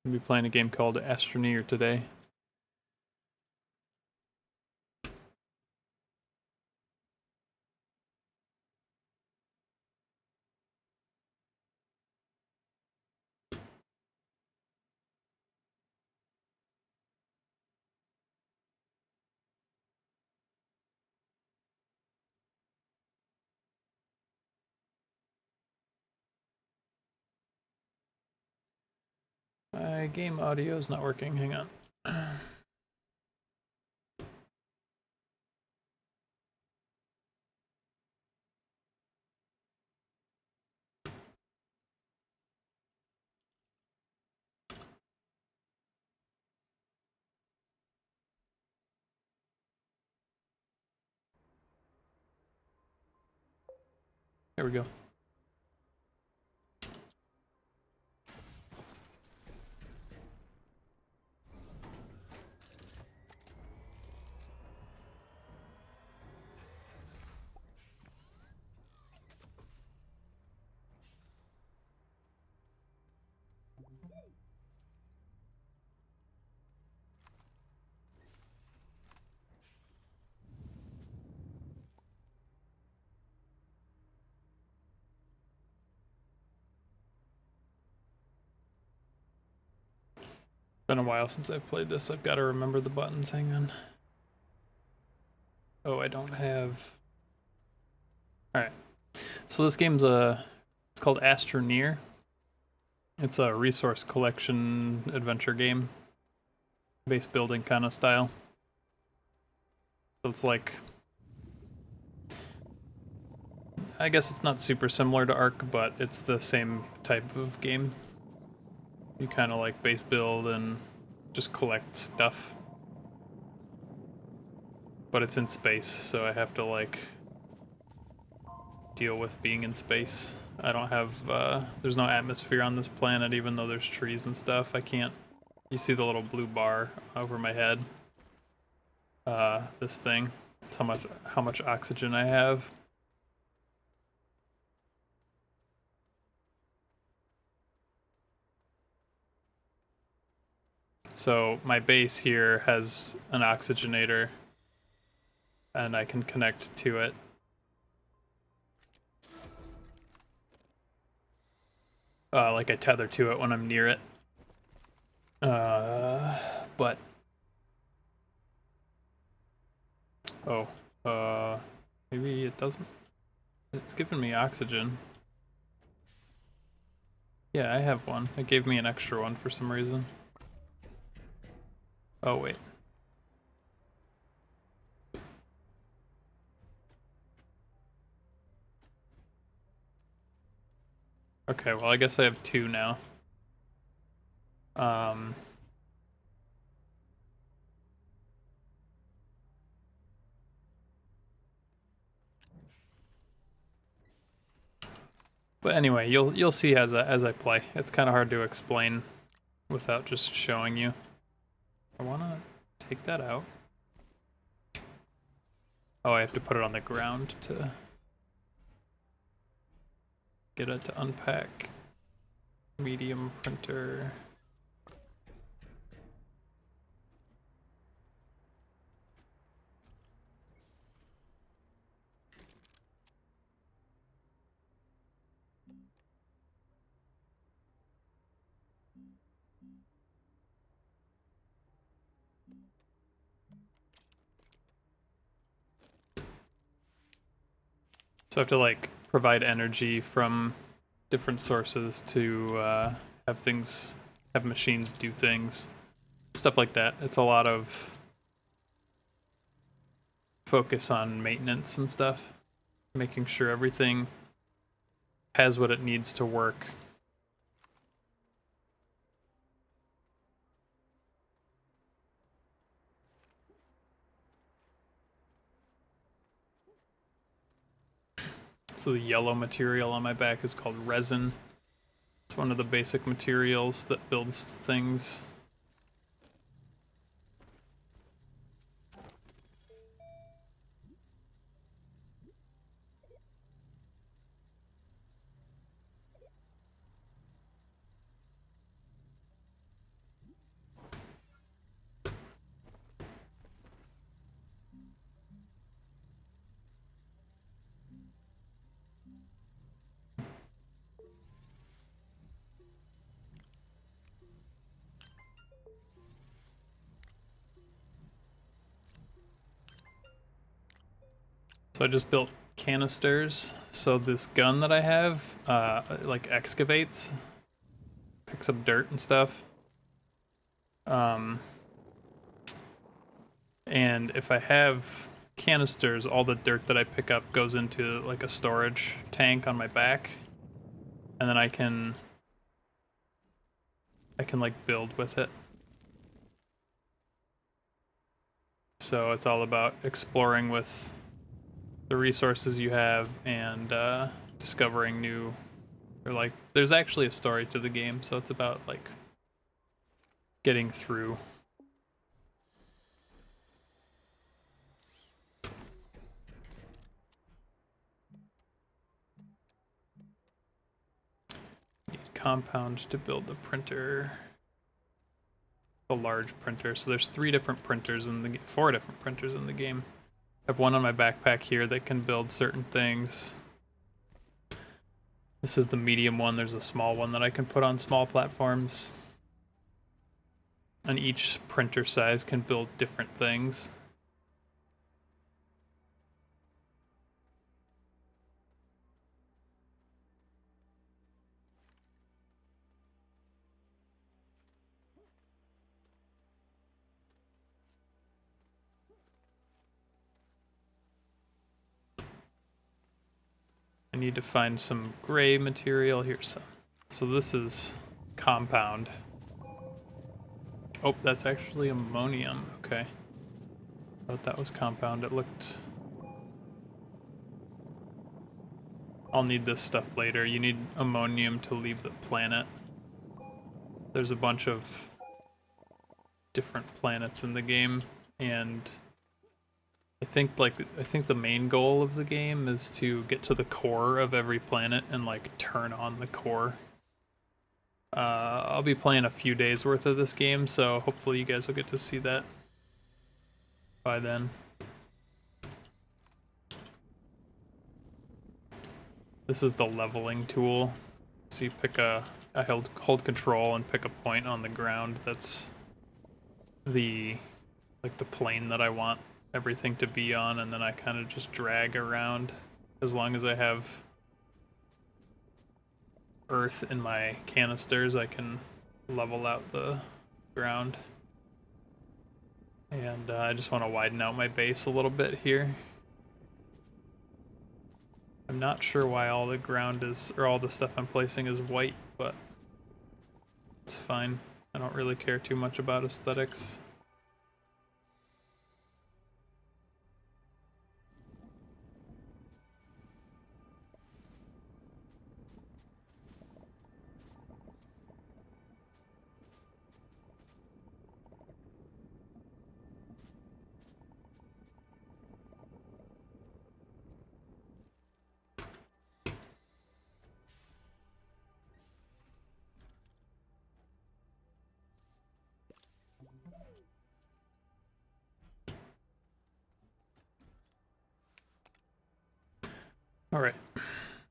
I'll be playing a game called Astroneer today. My game audio is not working, hang on. There we go. Been a while since I've played this. I've got to remember the buttons. Hang on. Oh, I don't have... Alright. So this game's it's called Astroneer. It's a resource collection adventure game. Base building kind of style. So it's like... I guess it's not super similar to Ark, but it's the same type of game. You kind of like base build and just collect stuff. But it's in space, so I have to like deal with being in space. I don't have, there's no atmosphere on this planet even though there's trees and stuff. I can't, you see the little blue bar over my head? This thing, it's how much oxygen I have. So my base here has an oxygenator and I can connect to it. Like I tether to it when I'm near it. But... Oh, maybe it doesn't. It's giving me oxygen. Yeah, I have one. It gave me an extra one for some reason. Oh, wait. Okay, well, I guess I have two now. But anyway, you'll see as I play. It's kind of hard to explain without just showing you. I want to take that out. Oh, I have to put it on the ground to get it to unpack. Medium printer. So I have to like provide energy from different sources to have machines do things, stuff like that. It's a lot of focus on maintenance and stuff, making sure everything has what it needs to work. So the yellow material on my back is called resin. It's one of the basic materials that builds things. So I just built canisters. So this gun that I have, like excavates, picks up dirt and stuff. And if I have canisters, all the dirt that I pick up goes into like a storage tank on my back, and then I can like build with it. So it's all about exploring with the resources you have and discovering new, or like there's actually a story to the game, so it's about like getting through. Need compound to build the printer. A large printer. So there's 4 different printers in the game. I have one on my backpack here that can build certain things. This is the medium one. There's a small one that I can put on small platforms. And each printer size can build different things. I need to find some gray material. Here's some. So this is compound. Oh, that's actually ammonium. Okay. Thought that was compound. It looked... I'll need this stuff later. You need ammonium to leave the planet. There's a bunch of different planets in the game, and I think the main goal of the game is to get to the core of every planet and like turn on the core. I'll be playing a few days worth of this game, so hopefully you guys will get to see that by then. This is the leveling tool. So you pick I hold control and pick a point on the ground that's the plane that I want everything to be on, and then I kind of just drag around. As long as I have earth in my canisters, I can level out the ground. And I just want to widen out my base a little bit here. I'm not sure why all the ground is, or all the stuff I'm placing is white, but it's fine. I don't really care too much about aesthetics. Alright,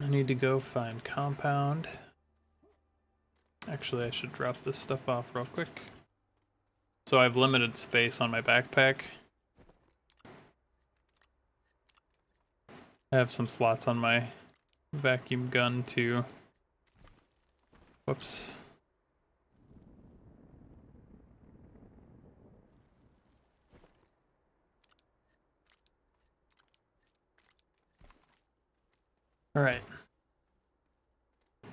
I need to go find compound. Actually, I should drop this stuff off real quick. So I have limited space on my backpack. I have some slots on my vacuum gun too. Whoops. Alright.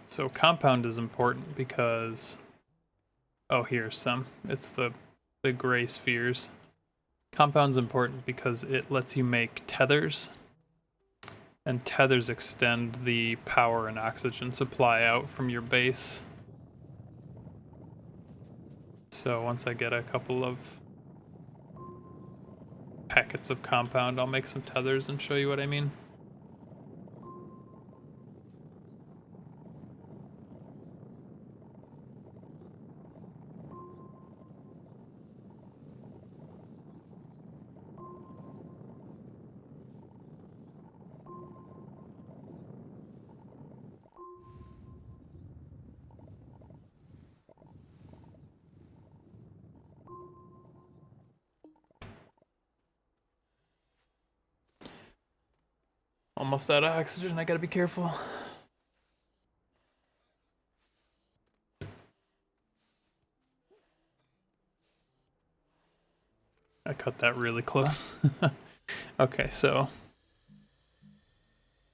So compound is important because... Oh, here's some. It's the gray spheres. Compound's important because it lets you make tethers. And tethers extend the power and oxygen supply out from your base. So once I get a couple of packets of compound, I'll make some tethers and show you what I mean. almost out of oxygen. I gotta be careful. I cut that really close. Okay, so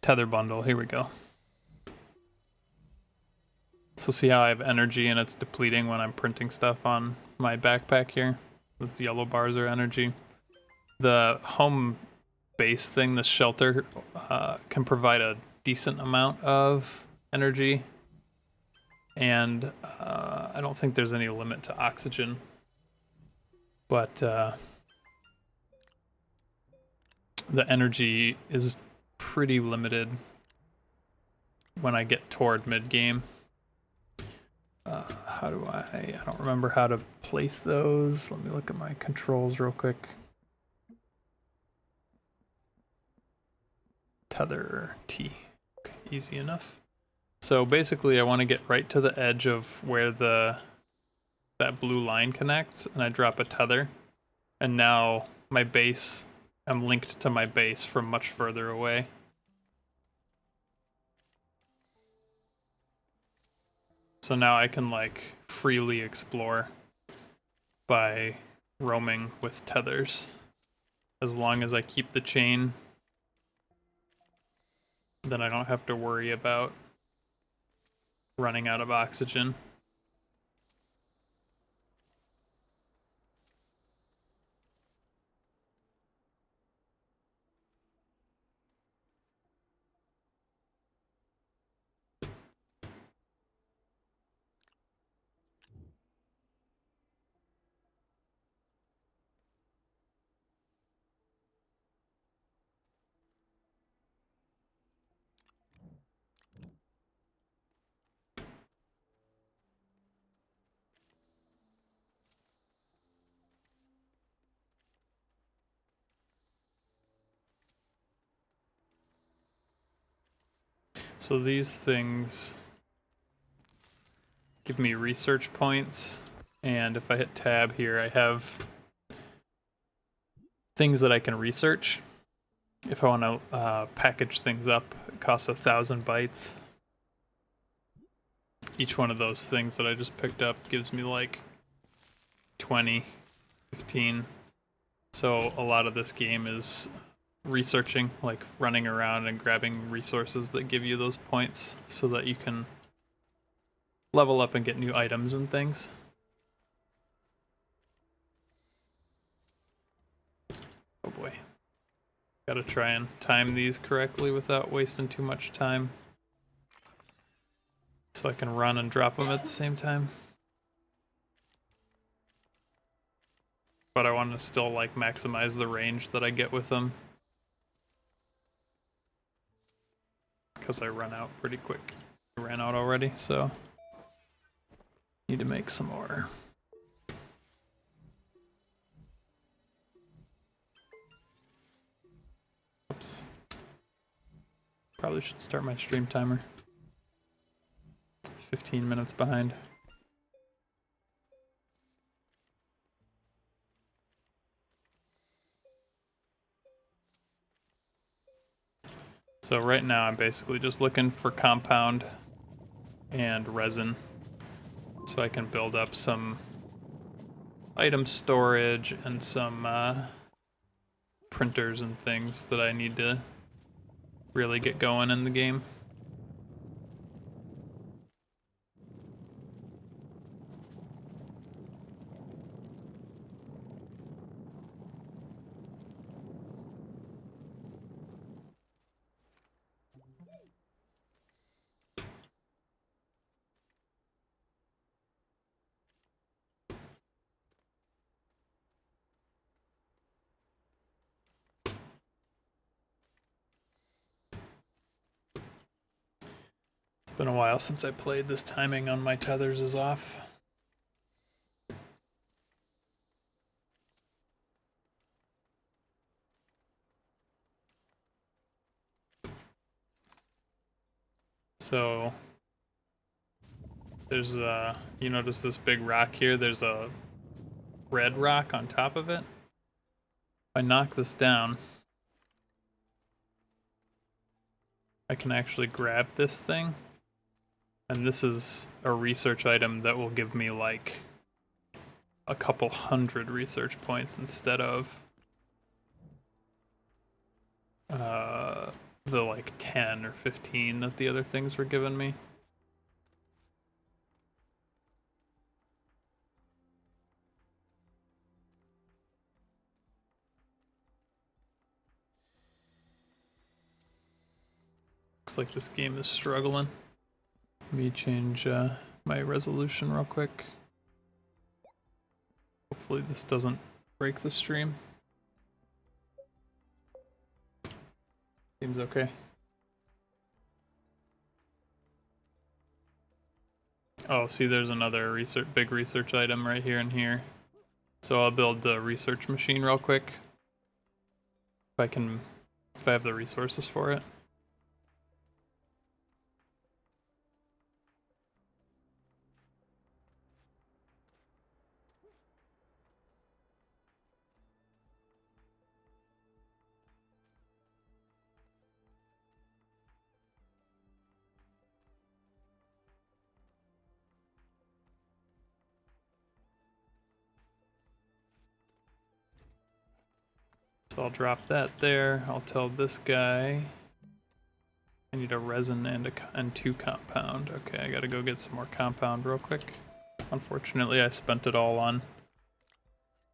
tether bundle, here we go. So see how I have energy and it's depleting when I'm printing stuff on my backpack here? Those yellow bars are energy. The home base thing, the shelter, can provide a decent amount of energy. And I don't think there's any limit to oxygen. But the energy is pretty limited when I get toward mid-game. How do I don't remember how to place those. Let me look at my controls real quick. Tether T. Okay, easy enough. So basically I want to get right to the edge of where that blue line connects, and I drop a tether. And now my base, I'm linked to my base from much further away. So now I can like freely explore by roaming with tethers. As long as I keep the chain, then I don't have to worry about running out of oxygen. So these things give me research points, and if I hit tab here, I have things that I can research. If I want to package things up, it costs 1,000 bytes. Each one of those things that I just picked up gives me like 20, 15. So a lot of this game is researching, like running around and grabbing resources that give you those points so that you can level up and get new items and things. Oh boy. Gotta try and time these correctly without wasting too much time, so I can run and drop them at the same time. But I want to still like maximize the range that I get with them, because I run out pretty quick. I ran out already, so need to make some more. Oops. Probably should start my stream timer. 15 minutes behind. So right now I'm basically just looking for compound and resin so I can build up some item storage and some printers and things that I need to really get going in the game. It's been a while since I played. This timing on my tethers is off. So there's you notice this big rock here? There's a red rock on top of it. If I knock this down, I can actually grab this thing. And this is a research item that will give me like a couple hundred research points instead of the like 10 or 15 that the other things were giving me. Looks like this game is struggling. Let me change my resolution real quick. Hopefully this doesn't break the stream. Seems okay. Oh, see, there's another big research item right here and here. So I'll build the research machine real quick. If I have the resources for it. So I'll drop that there. I'll tell this guy I need a resin and 2 compound. Okay, I gotta go get some more compound real quick. Unfortunately, I spent it all on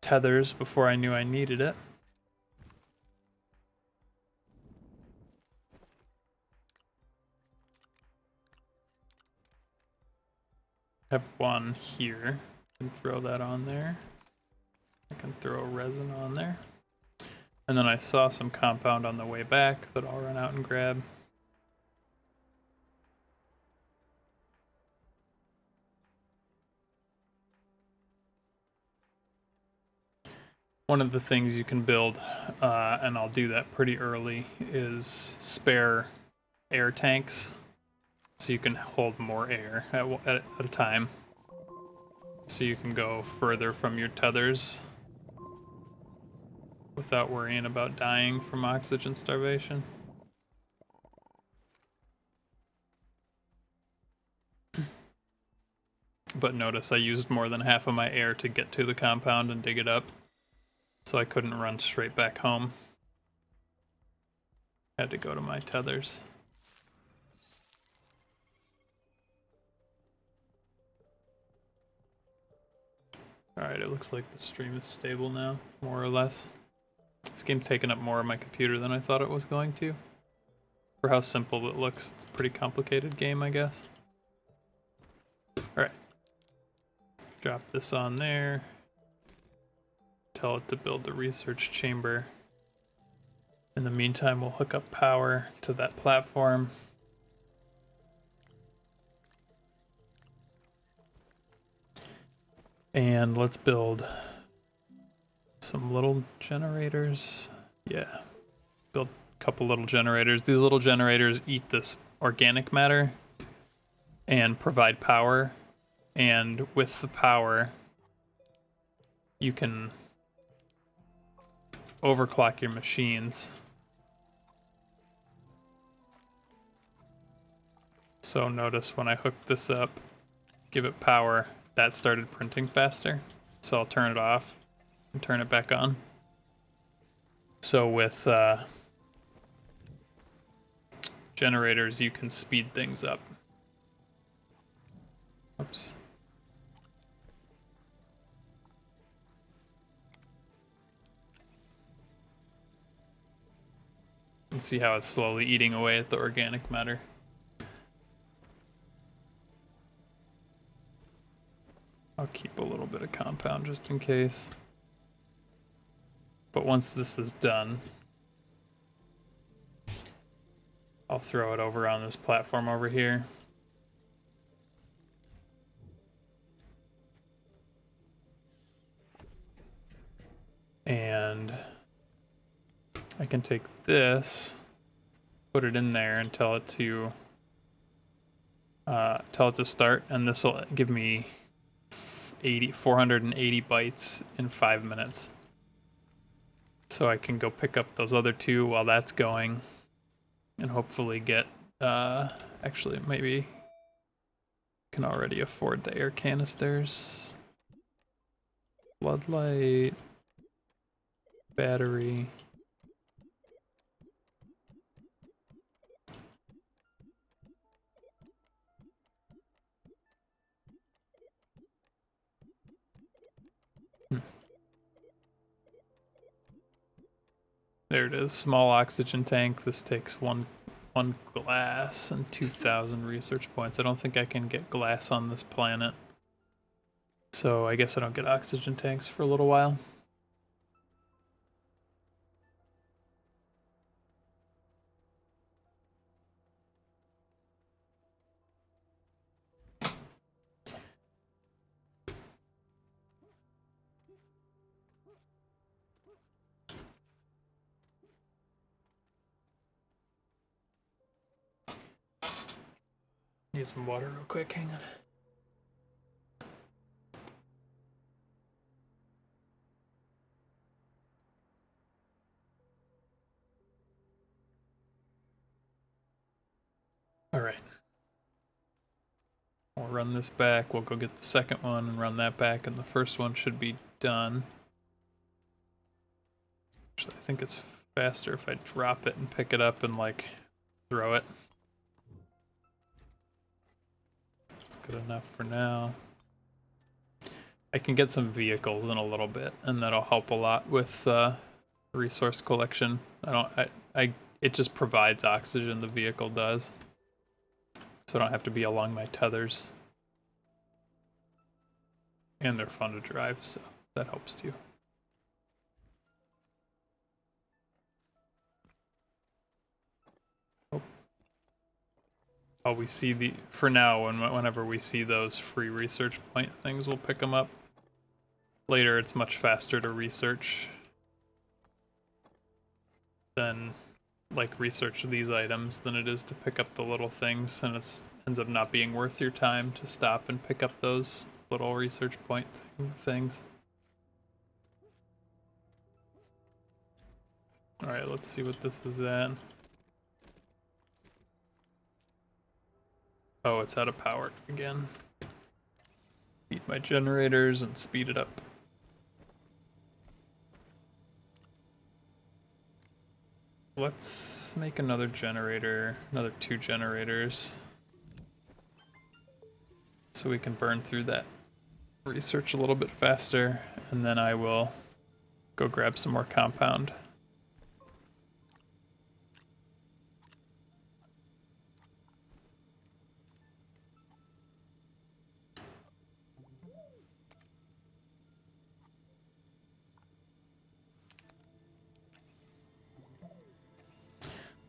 tethers before I knew I needed it. I have one here. I can throw that on there. I can throw resin on there. And then I saw some compound on the way back that I'll run out and grab. One of the things you can build, and I'll do that pretty early, is spare air tanks. So you can hold more air at a time. So you can go further from your tethers without worrying about dying from oxygen starvation. But notice I used more than half of my air to get to the compound and dig it up. So I couldn't run straight back home. Had to go to my tethers. Alright, it looks like the stream is stable now, more or less. This game's taking up more of my computer than I thought it was going to. For how simple it looks, it's a pretty complicated game, I guess. Alright. Drop this on there. Tell it to build the research chamber. In the meantime, we'll hook up power to that platform. And let's build some little generators. Yeah, build a couple little generators. These little generators eat this organic matter and provide power. And with the power, you can overclock your machines. So notice when I hook this up, give it power, that started printing faster. So I'll turn it off and turn it back on. So with generators, you can speed things up. Oops. And see how it's slowly eating away at the organic matter. I'll keep a little bit of compound just in case. But once this is done, I'll throw it over on this platform over here. And I can take this, put it in there and tell it to start, and this will give me 480 bytes in 5 minutes. So I can go pick up those other two while that's going and hopefully get Actually, maybe can already afford the air canisters. Floodlight. Battery. There it is, small oxygen tank. This takes one glass and 2,000 research points. I don't think I can get glass on this planet. So I guess I don't get oxygen tanks for a little while. Need some water real quick, hang on. All right. We'll run this back, we'll go get the second one and run that back, and the first one should be done. Actually, I think it's faster if I drop it and pick it up and like throw it. That's good enough for now. I can get some vehicles in a little bit, and that'll help a lot with resource collection. It just provides oxygen, the vehicle does. So I don't have to be along my tethers. And they're fun to drive, so that helps too. Oh, we see the, for now, whenever we see those free research point things, we'll pick them up. Later, it's much faster to research than, like, research these items than it is to pick up the little things, and it ends up not being worth your time to stop and pick up those little research point things. Alright, let's see what this is at. Oh, it's out of power again. Beat my generators and speed it up. Let's make another generator, another 2 generators. So we can burn through that research a little bit faster, and then I will go grab some more compound.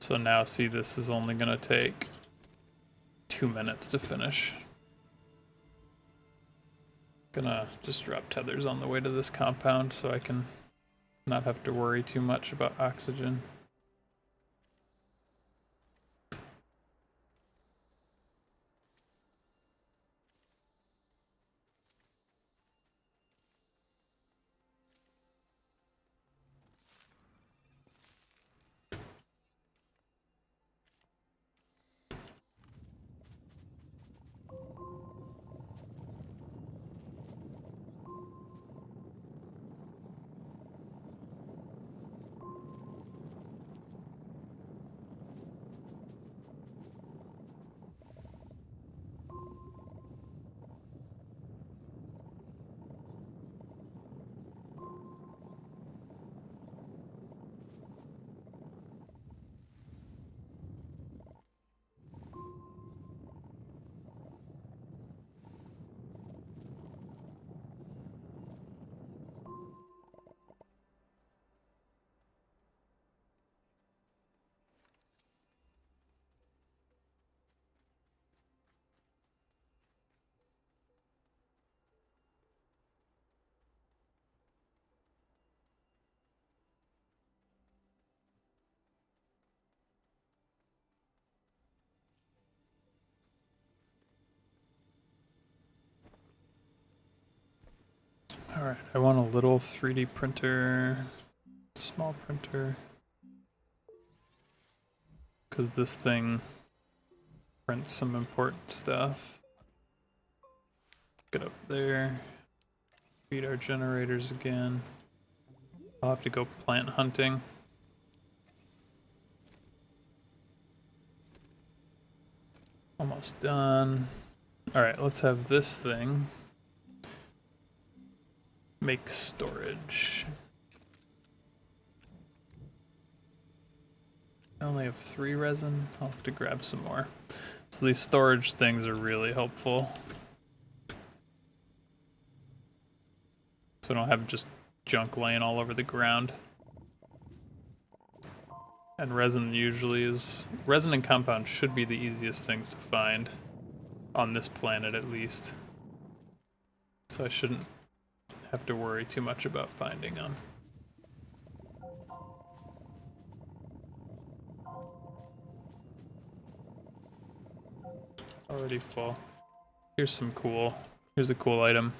So now see, this is only gonna take 2 minutes to finish. Gonna just drop tethers on the way to this compound so I can not have to worry too much about oxygen. Alright, I want a little 3D printer, small printer, because this thing print some important stuff. Get up there. Feed our generators again. I'll have to go plant hunting. Almost done. Alright, let's have this thing make storage. I only have 3 resin. I'll have to grab some more. So these storage things are really helpful. So I don't have just junk laying all over the ground. And resin usually is... Resin and compound should be the easiest things to find. On this planet, at least. So I shouldn't have to worry too much about finding them. Already full. Here's a cool item.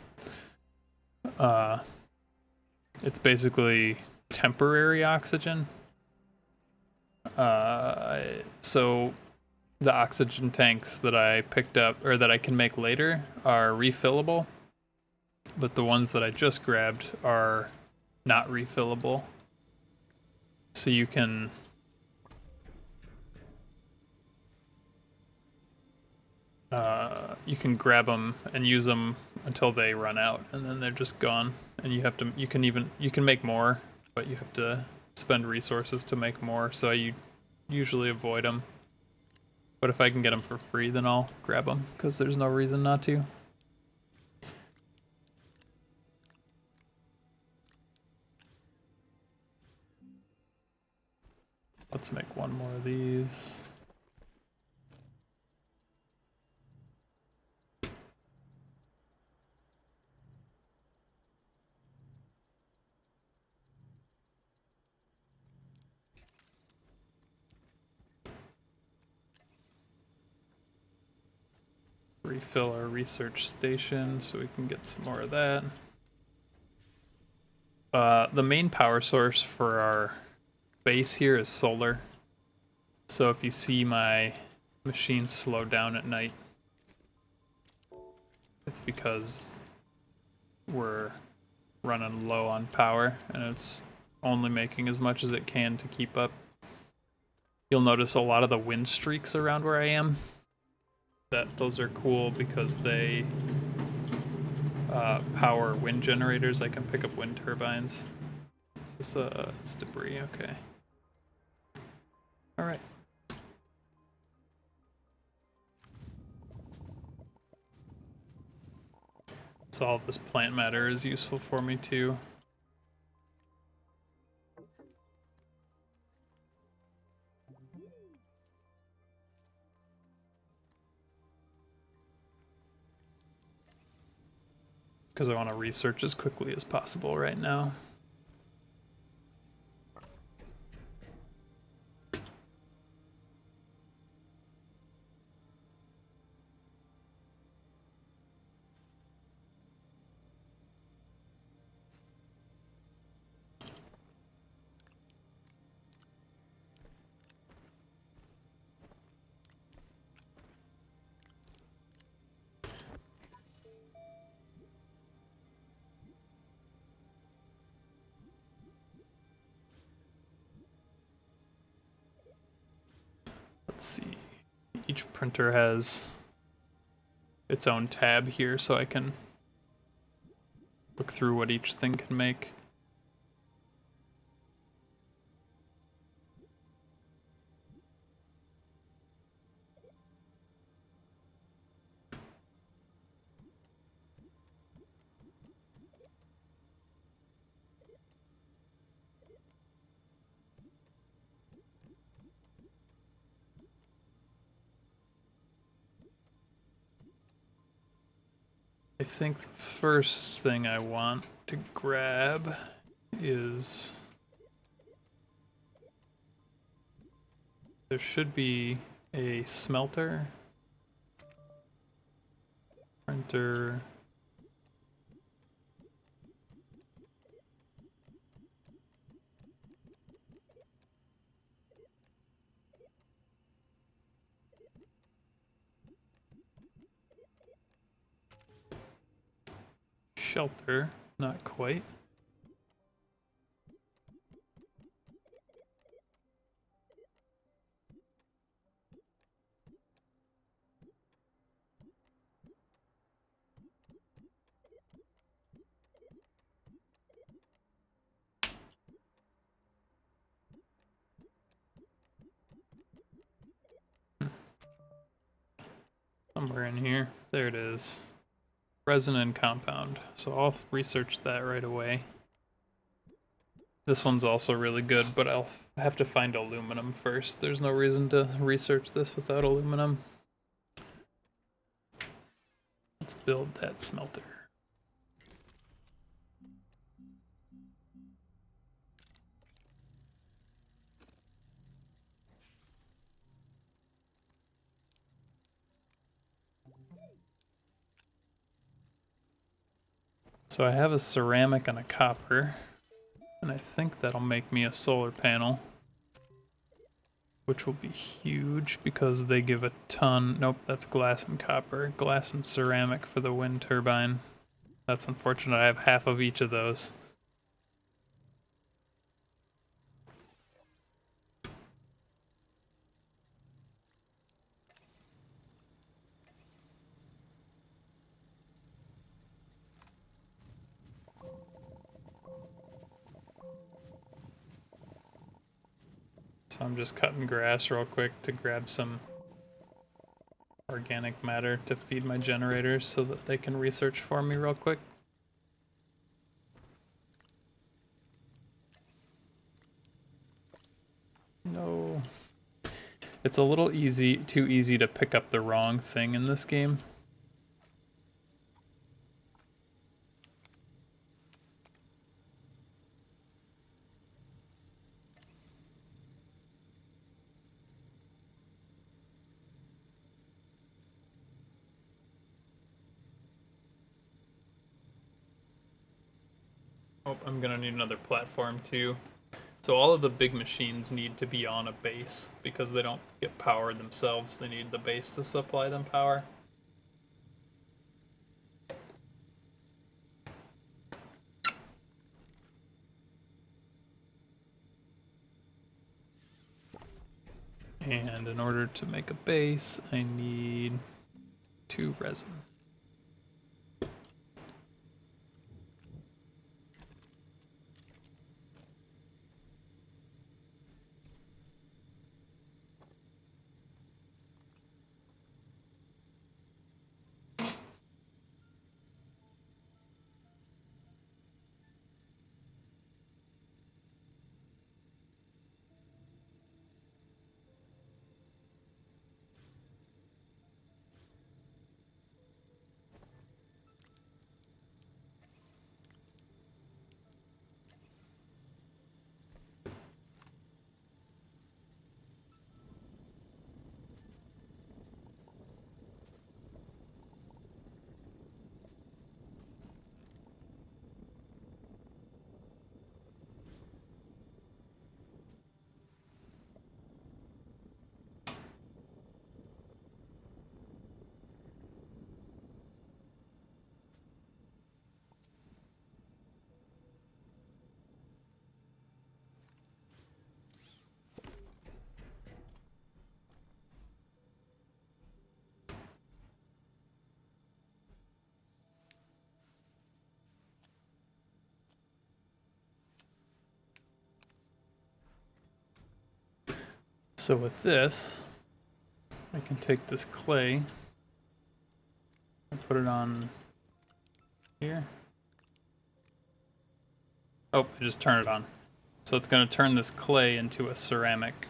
It's basically temporary oxygen. So the oxygen tanks that I picked up, or that I can make later, are refillable. But the ones that I just grabbed are not refillable. So you can... you can grab them and use them until they run out, and then they're just gone. And you can make more, but you have to spend resources to make more, so I usually avoid them. But if I can get them for free, then I'll grab them, because there's no reason not to. Let's make one more of these. Refill our research station so we can get some more of that. The main power source for our base here is solar. So if you see my machine slow down at night, it's because we're running low on power and it's only making as much as it can to keep up. You'll notice a lot of the wind streaks around where I am. Those are cool because they power wind generators. I can pick up wind turbines. Is this it's debris? Okay. All right. So all this plant matter is useful for me too. Because I want to research as quickly as possible right now. Let's see. Each printer has its own tab here, so I can look through what each thing can make. I think the first thing I want to grab is... there should be a smelter, printer, Shelter, not quite. Somewhere in here. There it is. Resin and compound. So I'll research that right away. This one's also really good, but I'll have to find aluminum first. There's no reason to research this without aluminum. Let's build that smelter. So I have a ceramic and a copper, and I think that'll make me a solar panel, which will be huge because they give a ton. Nope, that's glass and copper. Glass and ceramic for the wind turbine. That's unfortunate. I have half of each of those. So I'm just cutting grass real quick to grab some organic matter to feed my generators so that they can research for me real quick. No. It's a little too easy to pick up the wrong thing in this game. Oh, I'm gonna need another platform too. So all of the big machines need to be on a base because they don't get power themselves. They need the base to supply them power. And in order to make a base, I need 2 resin. So with this, I can take this clay and put it on here. Oh, I just turned it on. So it's going to turn this clay into a ceramic.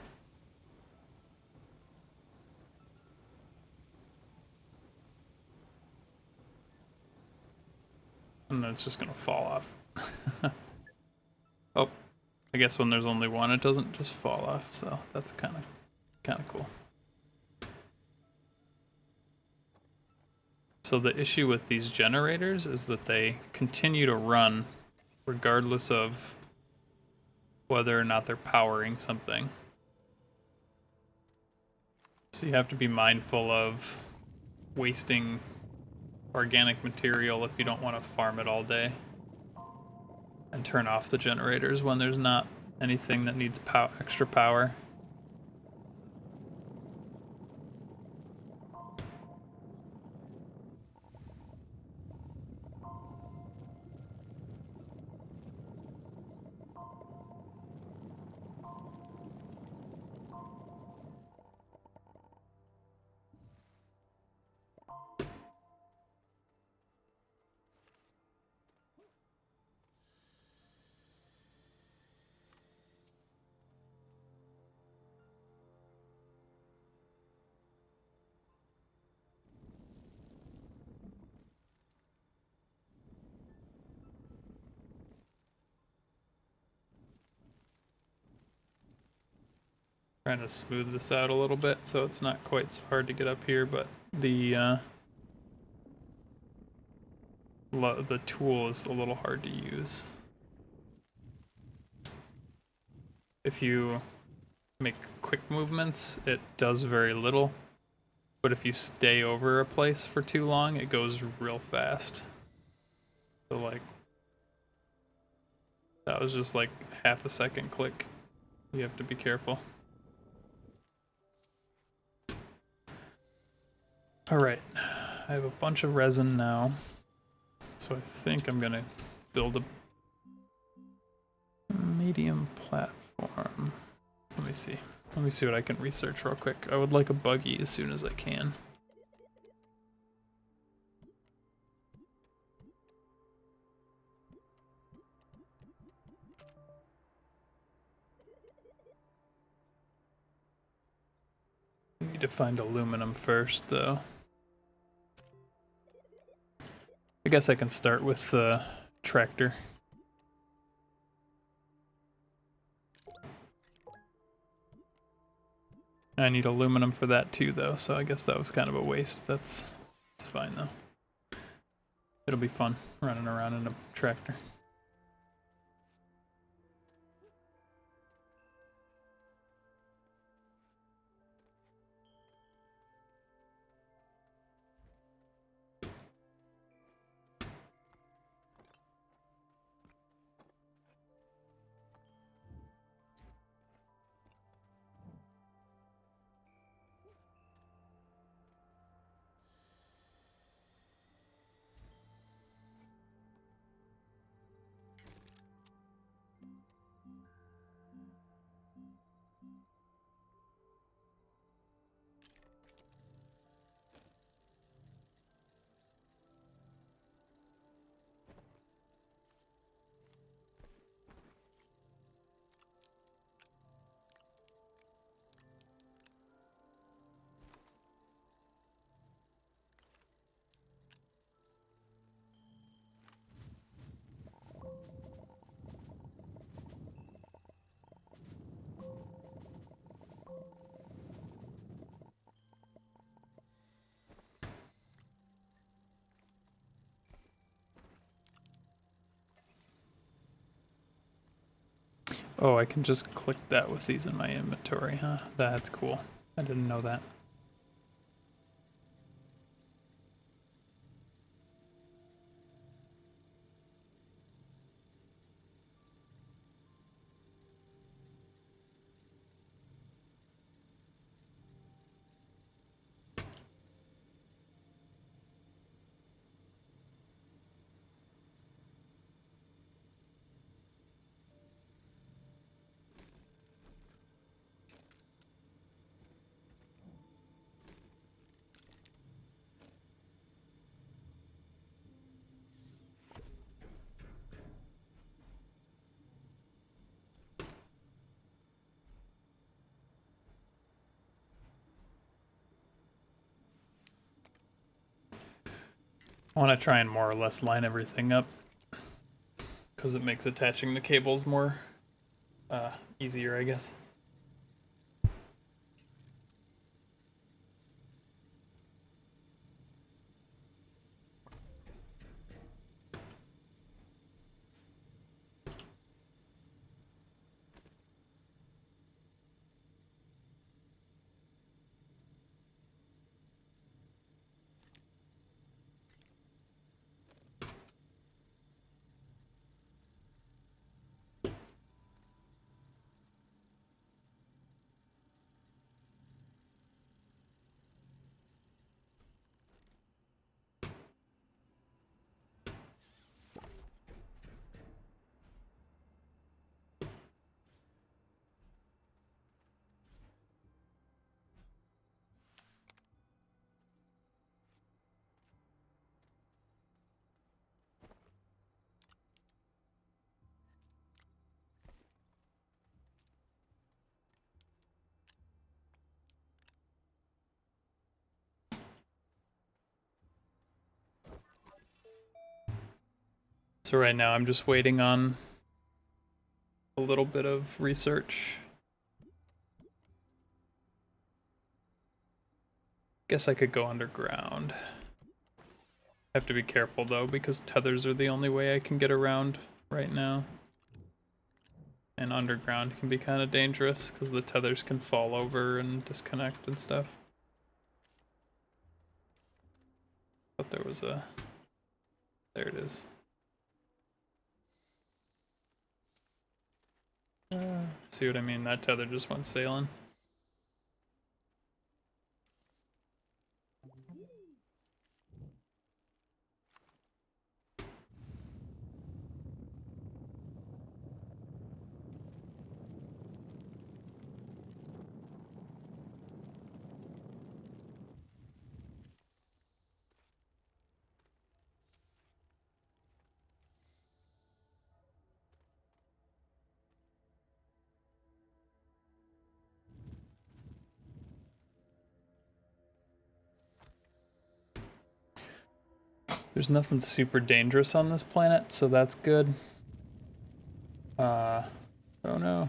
And then it's just going to fall off. Oh, I guess when there's only one, it doesn't just fall off. So that's kind of cool. So the issue with these generators is that they continue to run regardless of whether or not they're powering something. So you have to be mindful of wasting organic material if you don't want to farm it all day. And turn off the generators when there's not anything that needs extra power. Trying to smooth this out a little bit so it's not quite so hard to get up here, but the tool is a little hard to use. If you make quick movements, it does very little, but if you stay over a place for too long, it goes real fast. So like, that was just like half a second click. You have to be careful. Alright, I have a bunch of resin now, so I think I'm gonna build a medium platform. Let me see what I can research real quick. I would like a buggy as soon as I can. I need to find aluminum first, though. I guess I can start with the tractor. I need aluminum for that too, though, so I guess that was kind of a waste. That's fine, though. It'll be fun running around in a tractor. Oh, I can just click that with these in my inventory, huh? That's cool. I didn't know that. I want to try and more or less line everything up because it makes attaching the cables more easier, I guess. So right now I'm just waiting on a little bit of research. Guess I could go underground. Have to be careful though, because tethers are the only way I can get around right now. And underground can be kind of dangerous, because the tethers can fall over and disconnect and stuff. But there was a... There it is. See what I mean? That tether just went sailing. There's nothing super dangerous on this planet, so that's good. Oh no.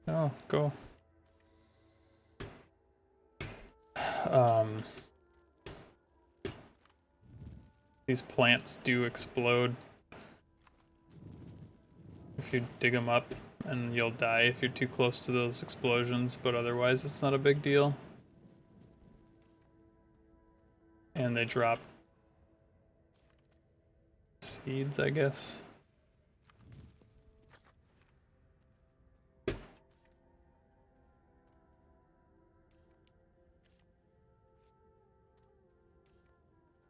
Oh, go. These plants do explode if you dig them up, and you'll die if you're too close to those explosions, but otherwise it's not a big deal. And they drop seeds, I guess.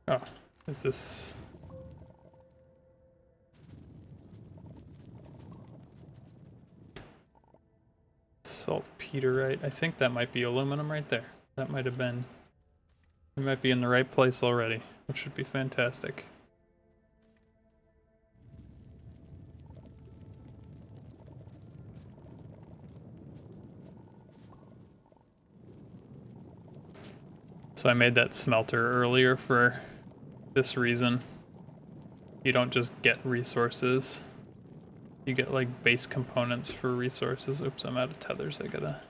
Oh, is this... saltpeterite? I think that might be aluminum right there. That might have been... We might be in the right place already, which would be fantastic. So I made that smelter earlier for this reason. You don't just get resources. You get like base components for resources. Oops, I'm out of tethers. I gotta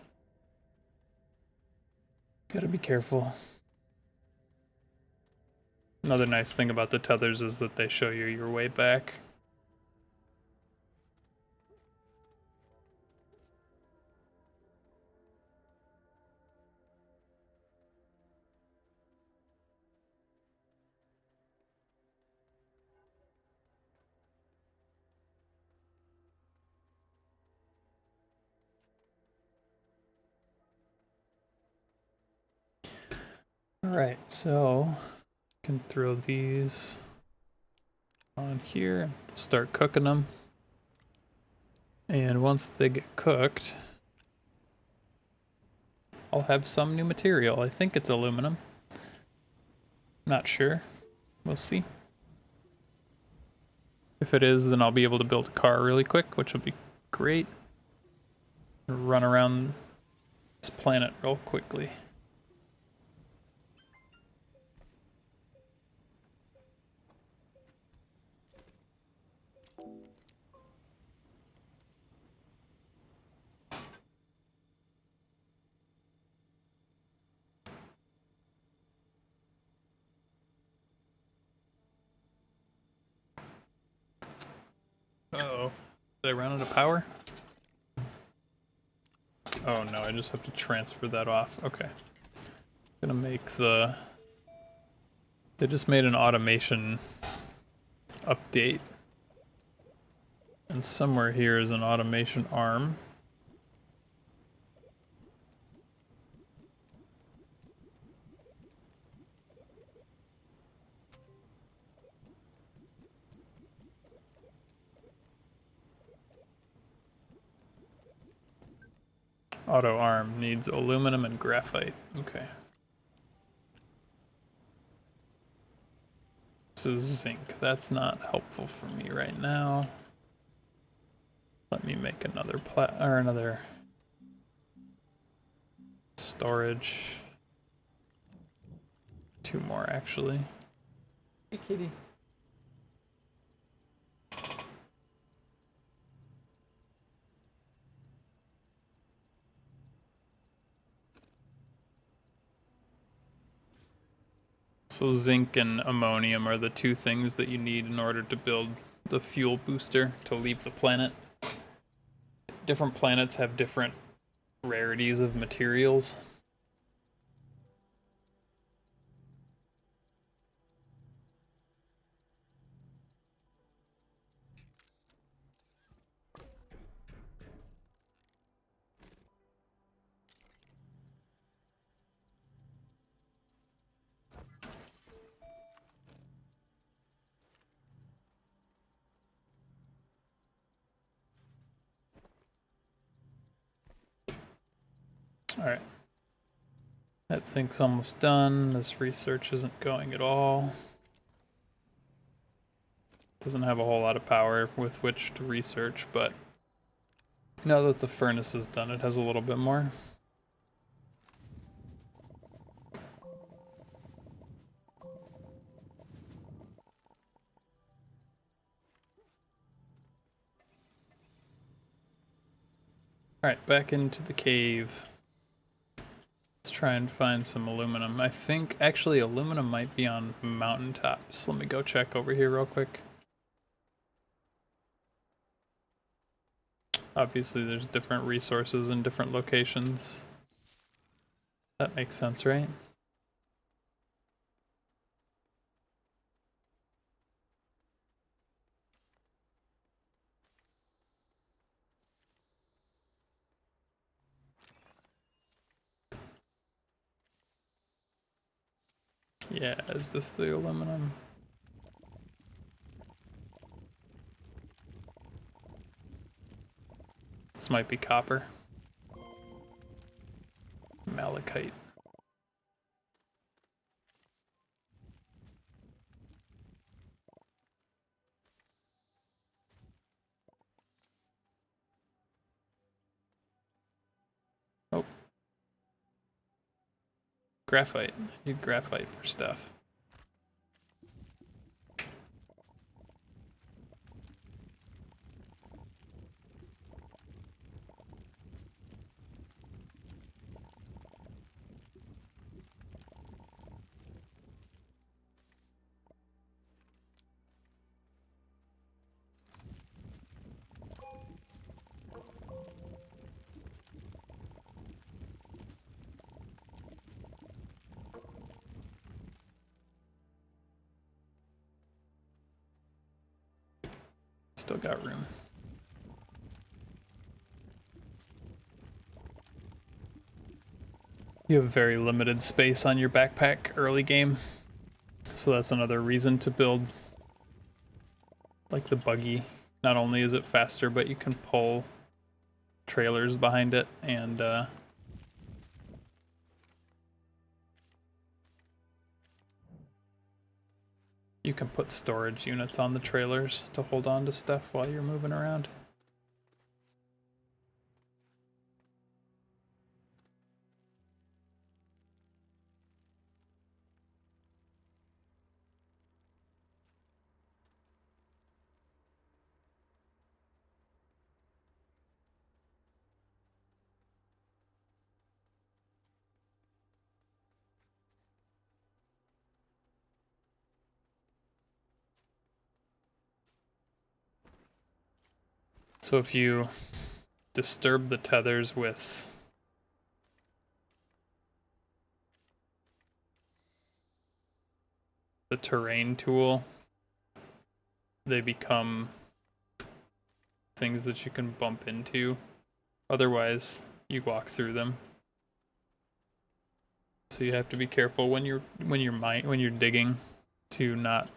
be careful. Another nice thing about the tethers is that they show you your way back. Alright, so can throw these on here and start cooking them. And once they get cooked, I'll have some new material. I think it's aluminum. Not sure. We'll see. If it is, then I'll be able to build a car really quick, which will be great. Run around this planet real quickly. Uh-oh. Did I run out of power? Oh no, I just have to transfer that off. Okay. Gonna make the... They just made an automation update. And somewhere here is an automation arm. Auto arm needs aluminum and graphite. Okay. This is zinc. That's not helpful for me right now. Let me make another another storage. 2 more, actually. Hey, kitty. So zinc and ammonium are the 2 things that you need in order to build the fuel booster to leave the planet. Different planets have different rarities of materials. Alright. That sink's almost done. This research isn't going at all. Doesn't have a whole lot of power with which to research, but now that the furnace is done, it has a little bit more. Alright, back into the cave. Let's try and find some aluminum. I think, actually, aluminum might be on mountaintops. Let me go check over here real quick. Obviously, there's different resources in different locations. That makes sense, right? Yeah, is this the aluminum? This might be copper. Malachite. Oh. Graphite. I need graphite for stuff. Still got room. You have very limited space on your backpack early game, so that's another reason to build like the buggy. Not only is it faster, but you can pull trailers behind it, and you can put storage units on the trailers to hold on to stuff while you're moving around. So if you disturb the tethers with the terrain tool, they become things that you can bump into. Otherwise, you walk through them. So you have to be careful when you're digging to not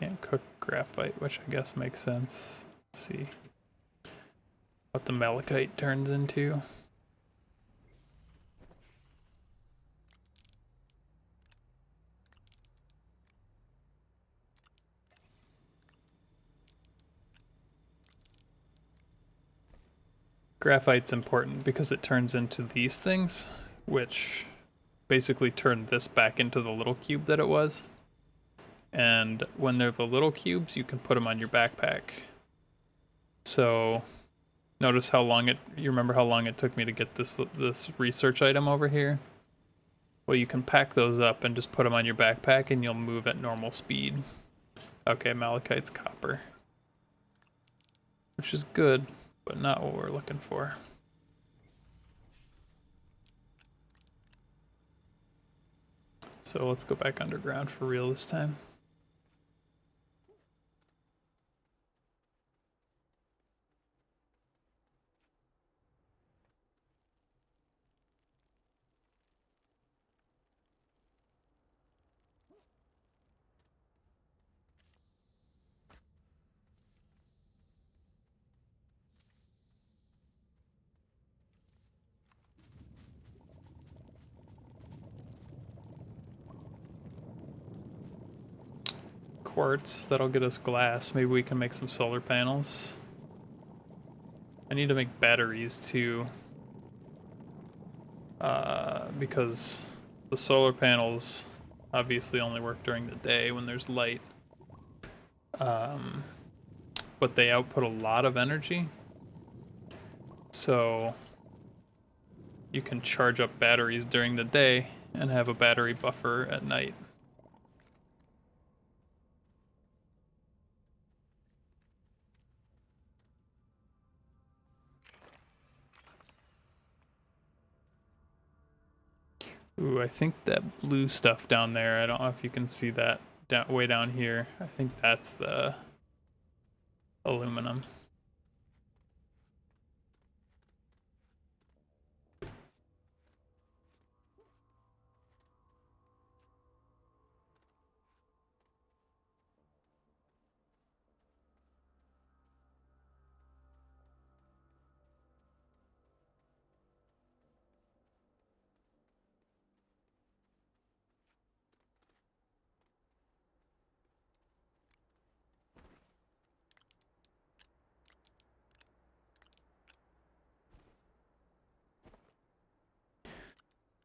can't cook graphite, which I guess makes sense. Let's see what the malachite turns into. Graphite's important because it turns into these things, which basically turn this back into the little cube that it was. And when they're the little cubes, you can put them on your backpack. So notice how long you remember how long it took me to get this research item over here? Well, you can pack those up and just put them on your backpack and you'll move at normal speed. Okay, malachite's copper. Which is good, but not what we're looking for. So let's go back underground for real this time. Quartz, that'll get us glass. Maybe we can make some solar panels. I need to make batteries too. Because the solar panels obviously only work during the day when there's light. But they output a lot of energy. So you can charge up batteries during the day and have a battery buffer at night. Ooh, I think that blue stuff down there, I don't know if you can see that way down here. I think that's the aluminum.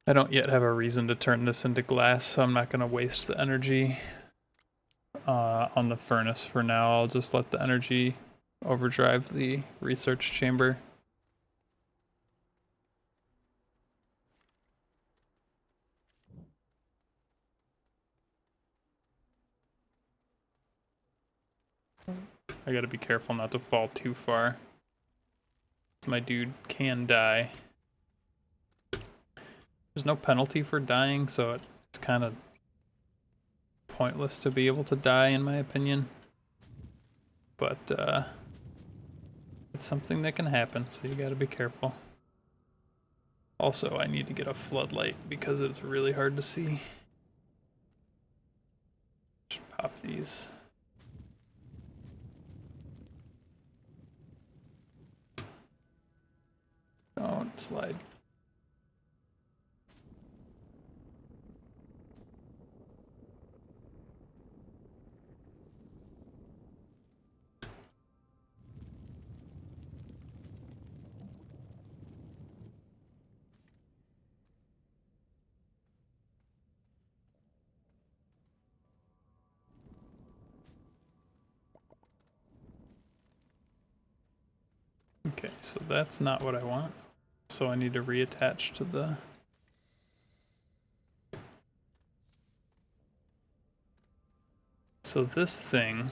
I don't yet have a reason to turn this into glass, so I'm not going to waste the energy on the furnace for now. I'll just let the energy overdrive the research chamber. I gotta be careful not to fall too far, so my dude can die. There's no penalty for dying, so it's kind of pointless to be able to die, in my opinion. But it's something that can happen, so you gotta be careful. Also, I need to get a floodlight because it's really hard to see. Should pop these. Don't slide. Okay, so that's not what I want. So I need to reattach to the... So this thing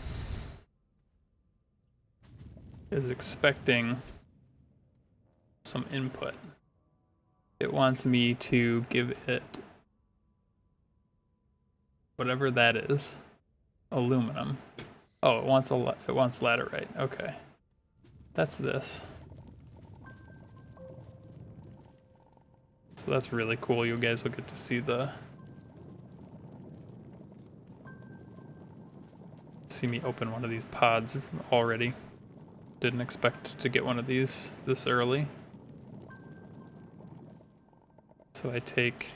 is expecting some input. It wants me to give it whatever that is, aluminum. Oh, it wants laterite. Okay, that's this. So that's really cool. You guys will get to see me open one of these pods already. Didn't expect to get one of these this early. So I take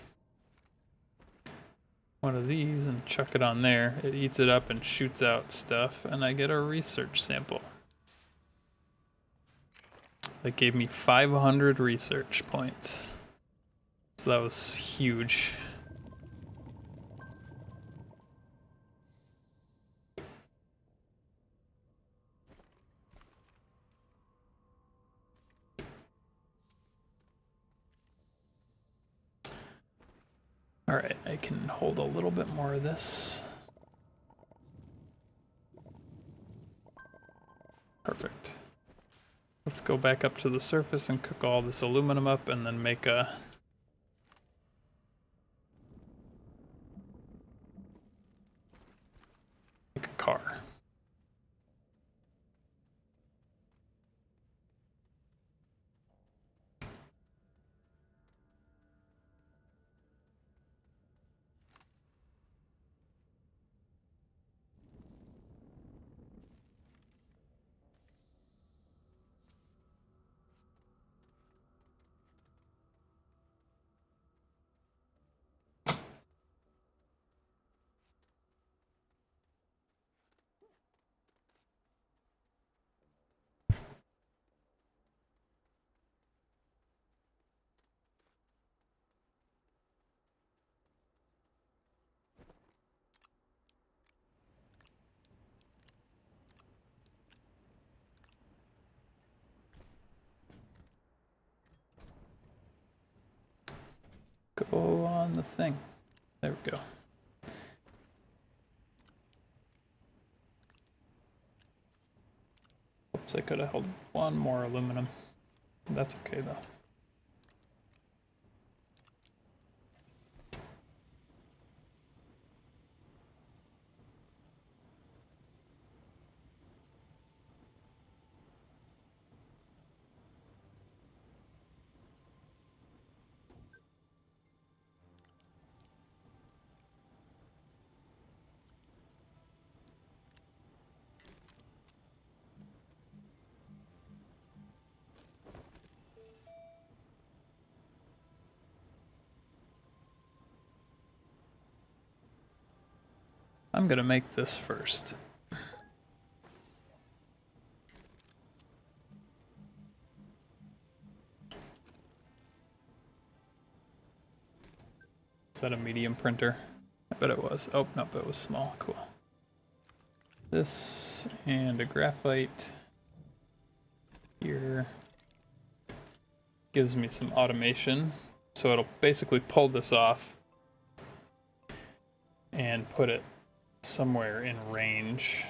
one of these and chuck it on there. It eats it up and shoots out stuff, and I get a research sample. That gave me 500 research points. So that was huge. Alright, I can hold a little bit more of this. Perfect. Let's go back up to the surface and cook all this aluminum up and then make a car. Go on the thing. There we go. Oops, I could have held one more aluminum. That's okay though. I'm gonna make this first. Is that a medium printer? I bet it was. Oh, nope, it was small. Cool. This and a graphite here gives me some automation. So it'll basically pull this off and put it somewhere in range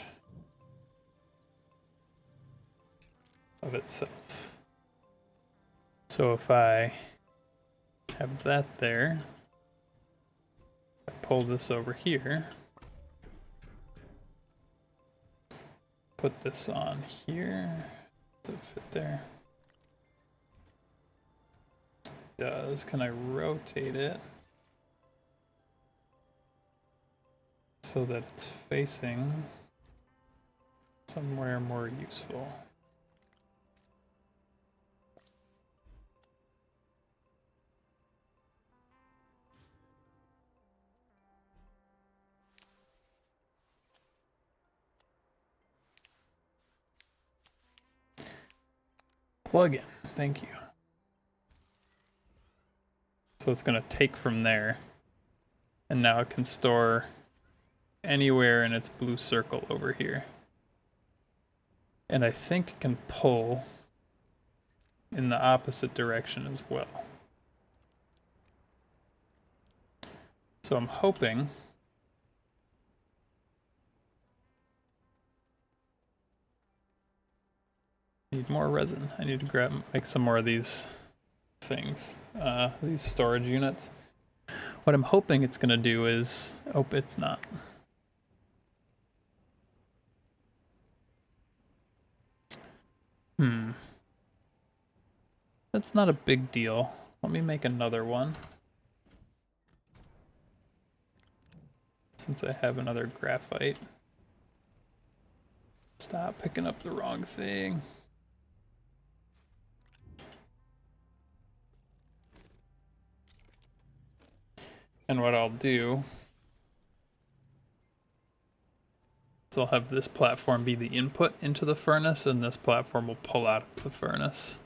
of itself. So if I have that there, I pull this over here, put this on here. Does it fit there? It does. Can I rotate it so that it's facing somewhere more useful? Plug in, thank you. So it's gonna take from there, and now it can store anywhere in its blue circle over here. And I think it can pull in the opposite direction as well. So I'm hoping need more resin. I need to make some more of these things, these storage units. What I'm hoping it's gonna do is, oh, it's not. That's not a big deal. Let me make another one. Since I have another graphite. Stop picking up the wrong thing. And what I'll do is I'll have this platform be the input into the furnace, and this platform will pull out of the furnace.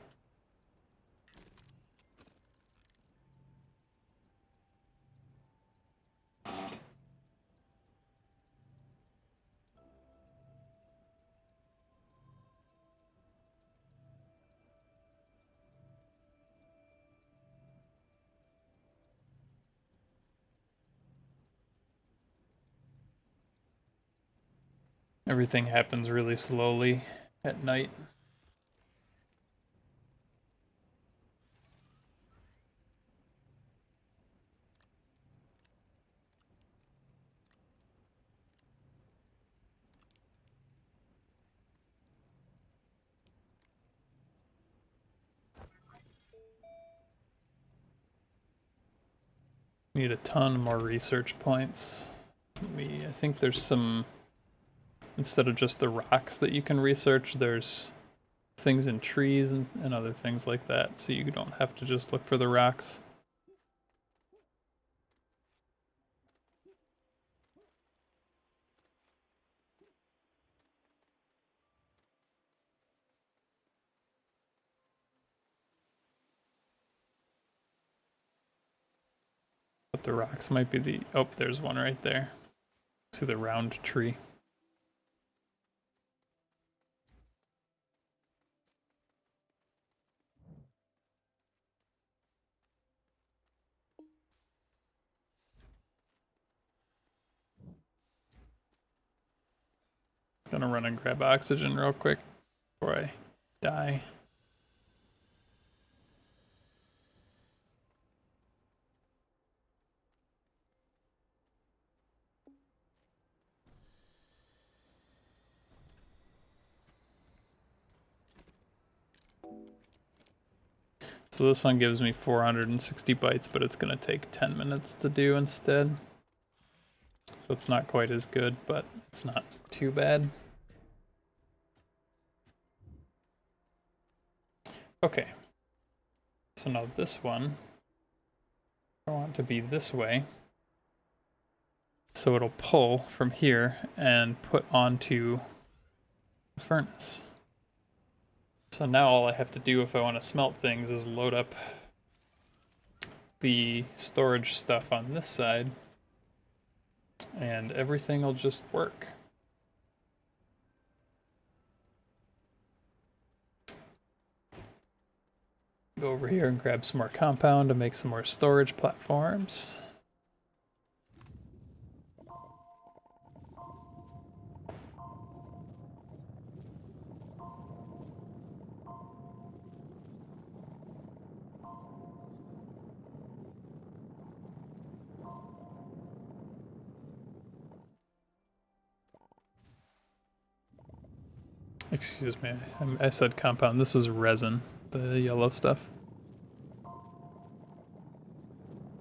Everything happens really slowly at night. Need a ton more research points. I think there's some, instead of just the rocks that you can research, there's things in trees and other things like that, so you don't have to just look for the rocks. But the rocks might be the, oh, there's one right there. See the round tree. Gonna run and grab oxygen real quick before I die. So this one gives me 460 bytes, but it's gonna take 10 minutes to do instead. So it's not quite as good, but it's not too bad. Okay. So now this one, I want it to be this way. So it'll pull from here and put onto the furnace. So now all I have to do if I want to smelt things is load up the storage stuff on this side, and everything will just work. Go over here and grab some more compound to make some more storage platforms. Excuse me, I said compound. This is resin, the yellow stuff.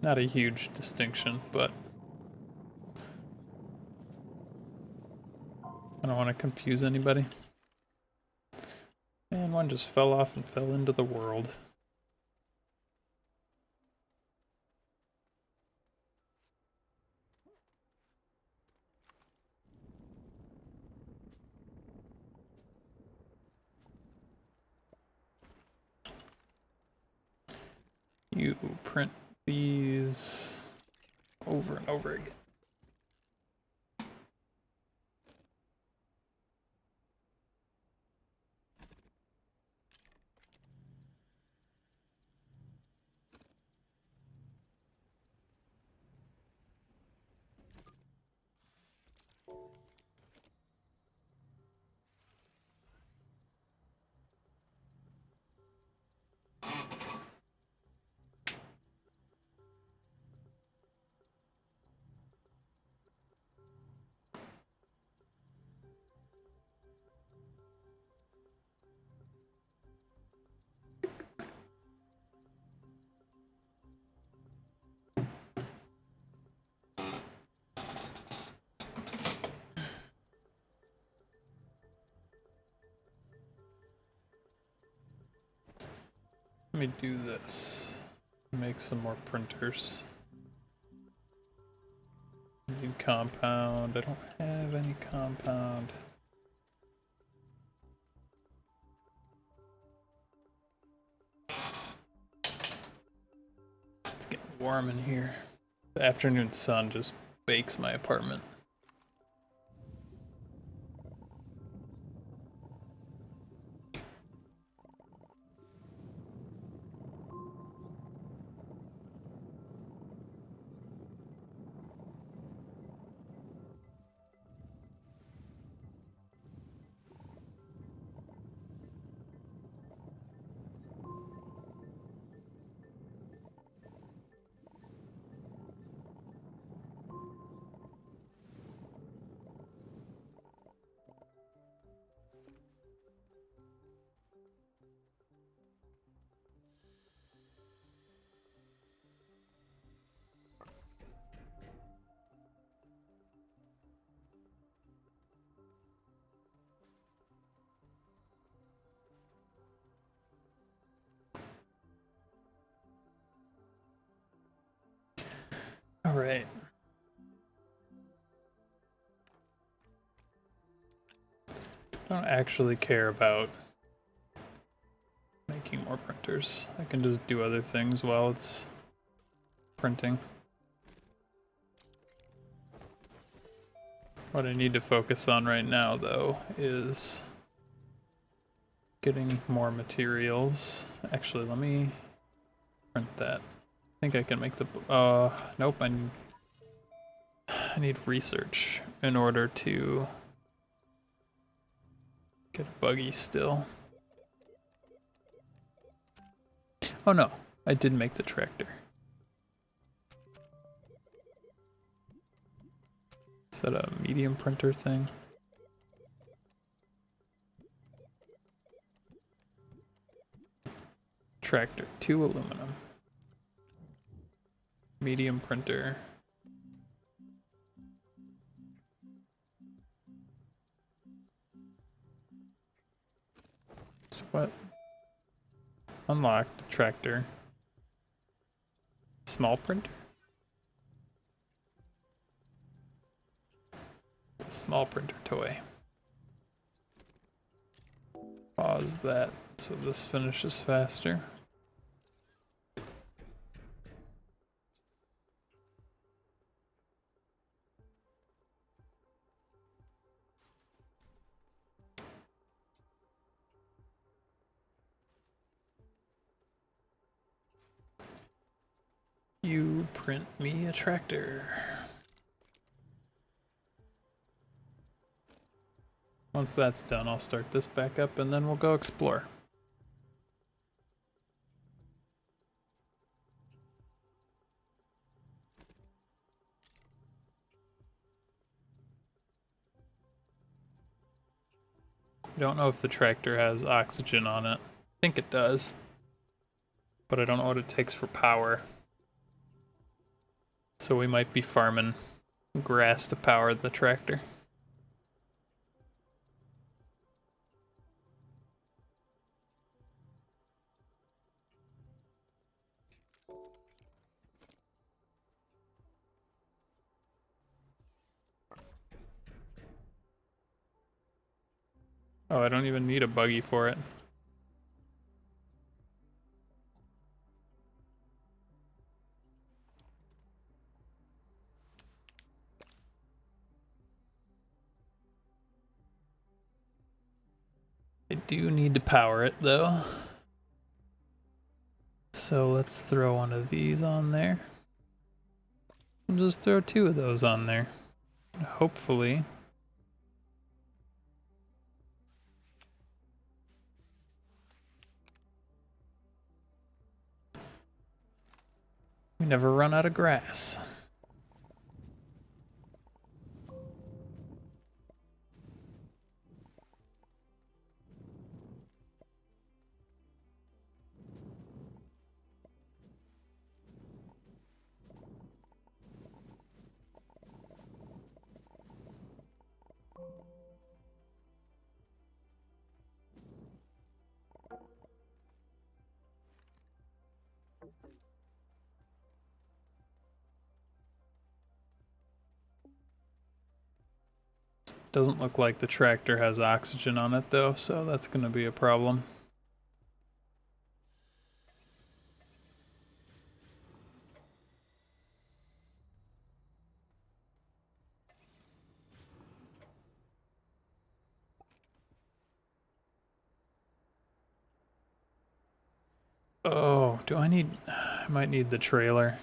Not a huge distinction, but I don't want to confuse anybody. And one just fell off and fell into the world. You print these over and over again. Let me do this. Make some more printers. Need compound. I don't have any compound. It's getting warm in here. The afternoon sun just bakes my apartment. right. Don't actually care about making more printers. I can just do other things while it's printing. What I need to focus on right now, though, is getting more materials. Actually, let me print that. I think I can make the... nope, I need research in order to get a buggy still. Oh no, I did make the tractor. Is that a medium printer thing? Tractor, 2 aluminum. Medium printer. What? Unlocked tractor. Small printer? It's a small printer toy. Pause that so this finishes faster. You print me a tractor. Once that's done, I'll start this back up and then we'll go explore. I don't know if the tractor has oxygen on it. I think it does. But I don't know what it takes for power. So we might be farming grass to power the tractor. Oh, I don't even need a buggy for it. I do need to power it though. So let's throw one of these on there. We'll just throw 2 of those on there. Hopefully. We never run out of grass. Doesn't look like the tractor has oxygen on it though, so that's gonna be a problem. Oh, do I need... I might need the trailer.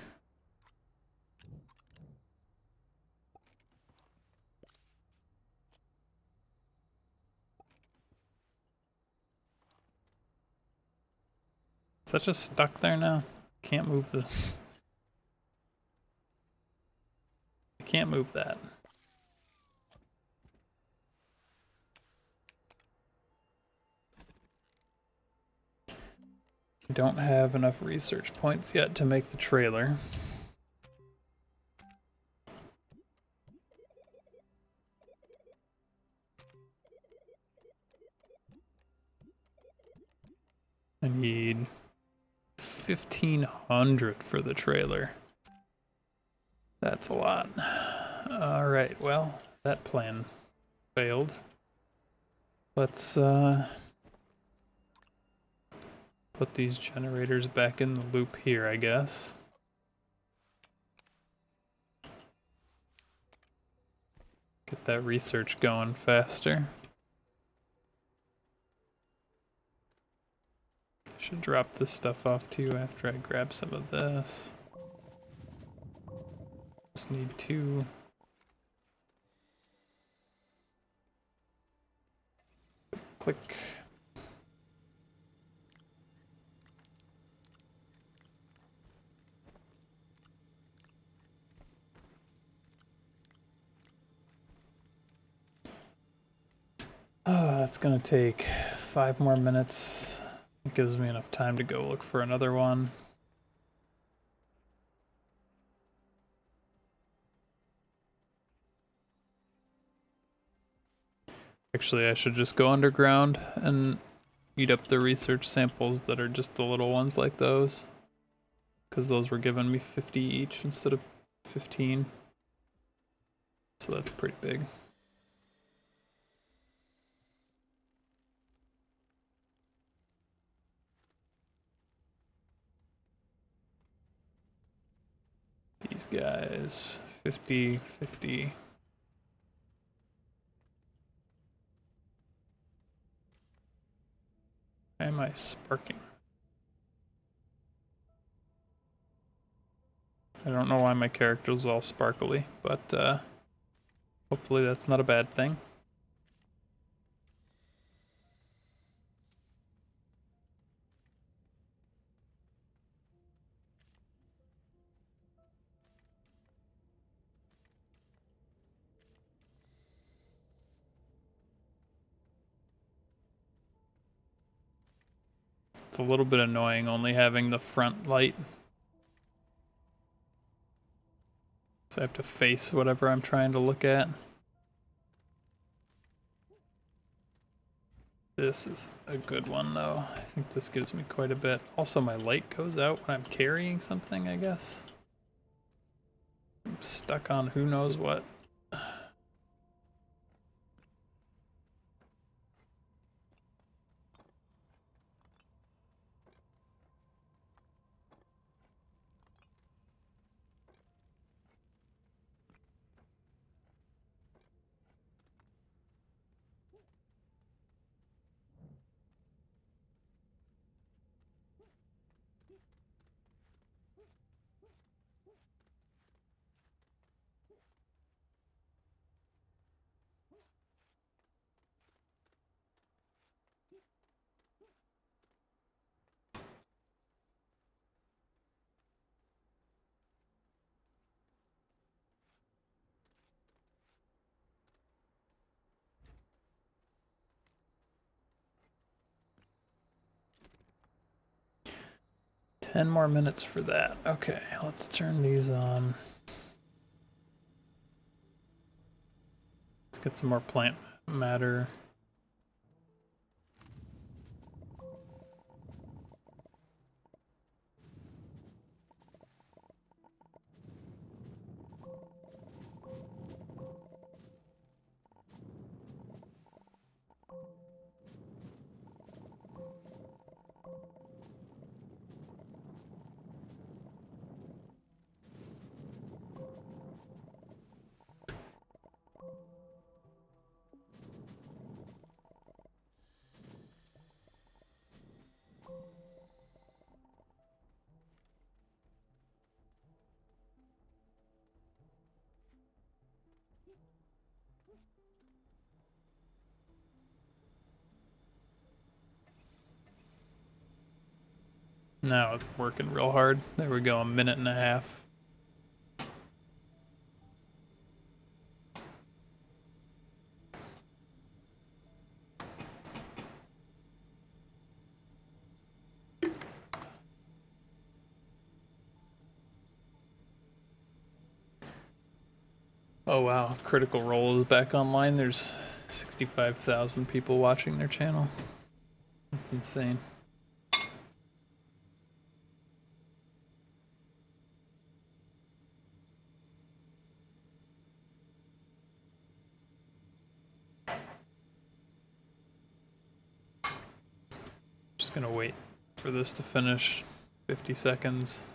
Is that just stuck there now? Can't move this. I can't move that. I don't have enough research points yet to make the trailer. I need 1,500 for the trailer. That's a lot. Alright, well, that plan failed. Let's put these generators back in the loop here, I guess. Get that research going faster. Should drop this stuff off too after I grab some of this. Just need 2. Click. Oh, that's gonna take 5 more minutes. It gives me enough time to go look for another one. Actually, I should just go underground and eat up the research samples that are just the little ones like those. Because those were giving me 50 each instead of 15. So that's pretty big. These guys, 50, 50. Why am I sparking? I don't know why my character's all sparkly, but hopefully that's not a bad thing. It's a little bit annoying only having the front light. So I have to face whatever I'm trying to look at. This is a good one though. I think this gives me quite a bit. Also my light goes out when I'm carrying something, I guess. I'm stuck on who knows what. Ten more minutes for that. Okay, let's turn these on. Let's get some more plant matter. Now it's working real hard. There we go, 1.5 minutes. Oh wow, Critical Role is back online. There's 65,000 people watching their channel. That's insane. Just gonna wait for this to finish. 50 seconds.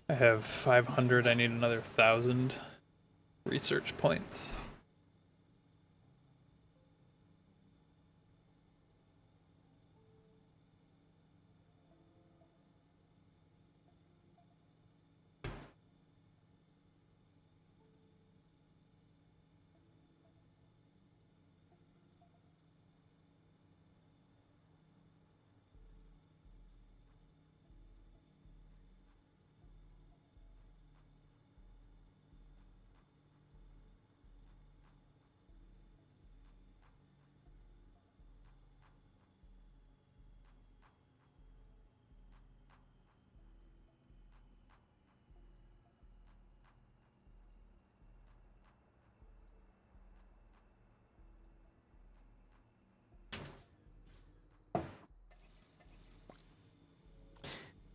I have 500. I need another 1,000 research points.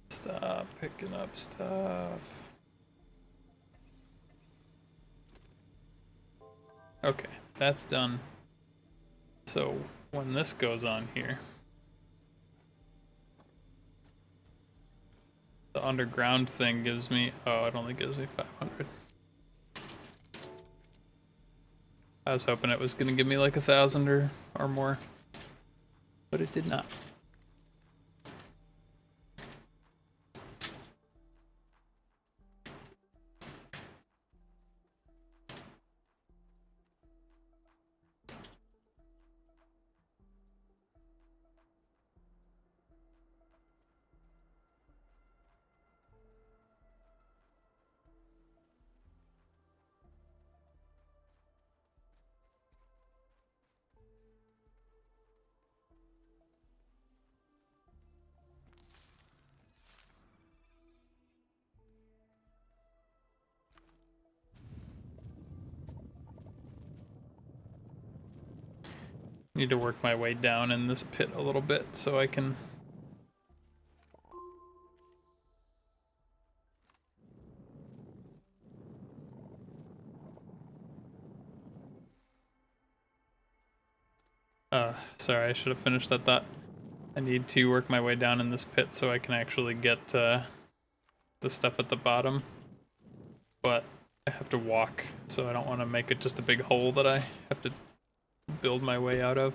Stop picking up stuff. Okay, that's done. So when this goes on here, the underground thing gives me, oh, it only gives me 500. I was hoping it was gonna give me like 1,000 or more, but it did not. Need to work my way down in this pit a little bit so I can sorry, I should have finished that thought. I need to work my way down in this pit so I can actually get the stuff at the bottom. But I have to walk, so I don't want to make it just a big hole that I have to build my way out of.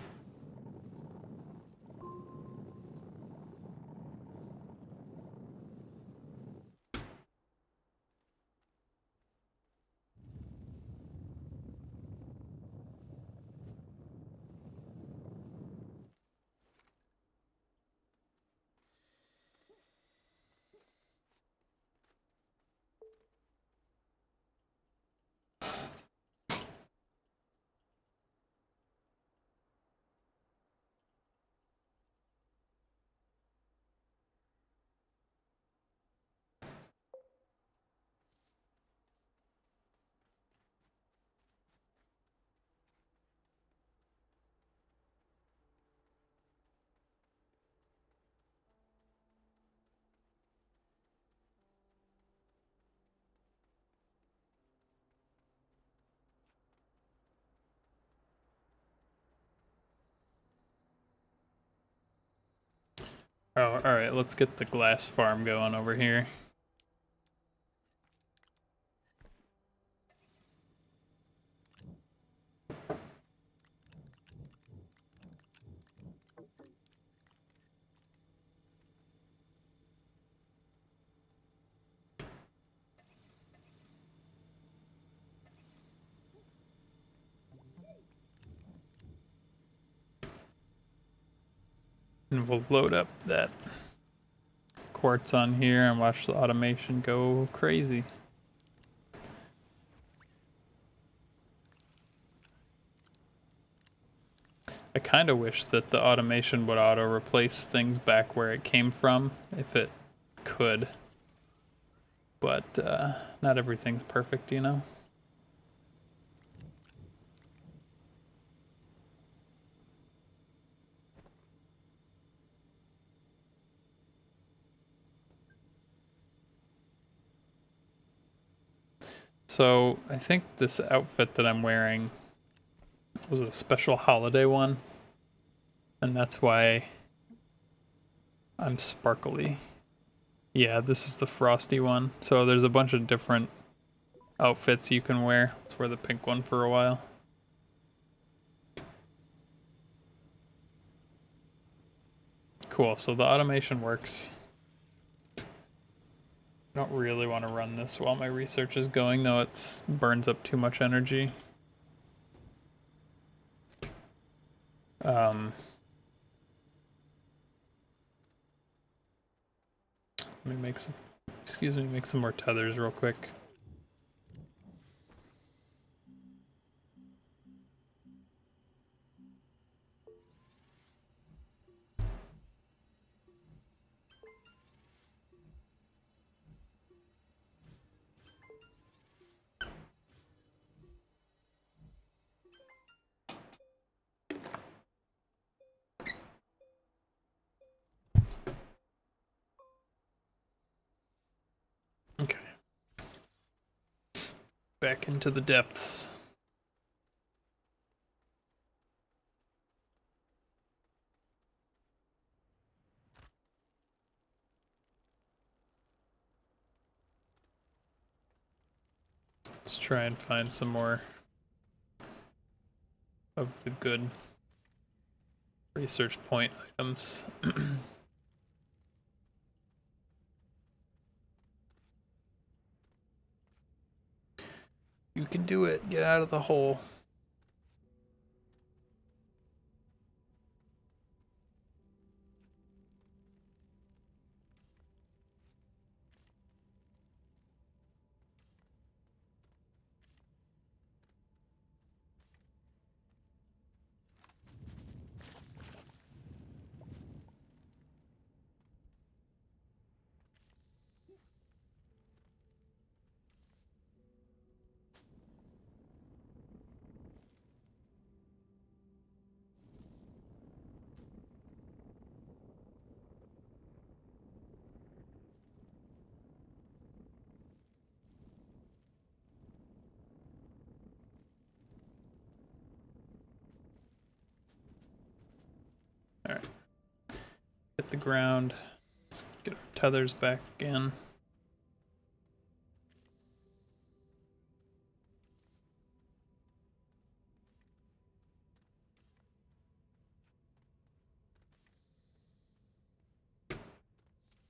Oh, alright, let's get the glass farm going over here. And we'll load up that quartz on here and watch the automation go crazy. I kind of wish that the automation would auto-replace things back where it came from, if it could. But not everything's perfect, you know? So I think this outfit that I'm wearing was a special holiday one, and that's why I'm sparkly. Yeah, this is the frosty one. So there's a bunch of different outfits you can wear. Let's wear the pink one for a while. Cool, so the automation works. I don't really want to run this while my research is going, though it burns up too much energy. Let me make some, make some more tethers real quick. Okay. Back into the depths. Let's try and find some more of the good research point items. You can do it. Get out of the hole. All right. Hit the ground. Let's get our tethers back again.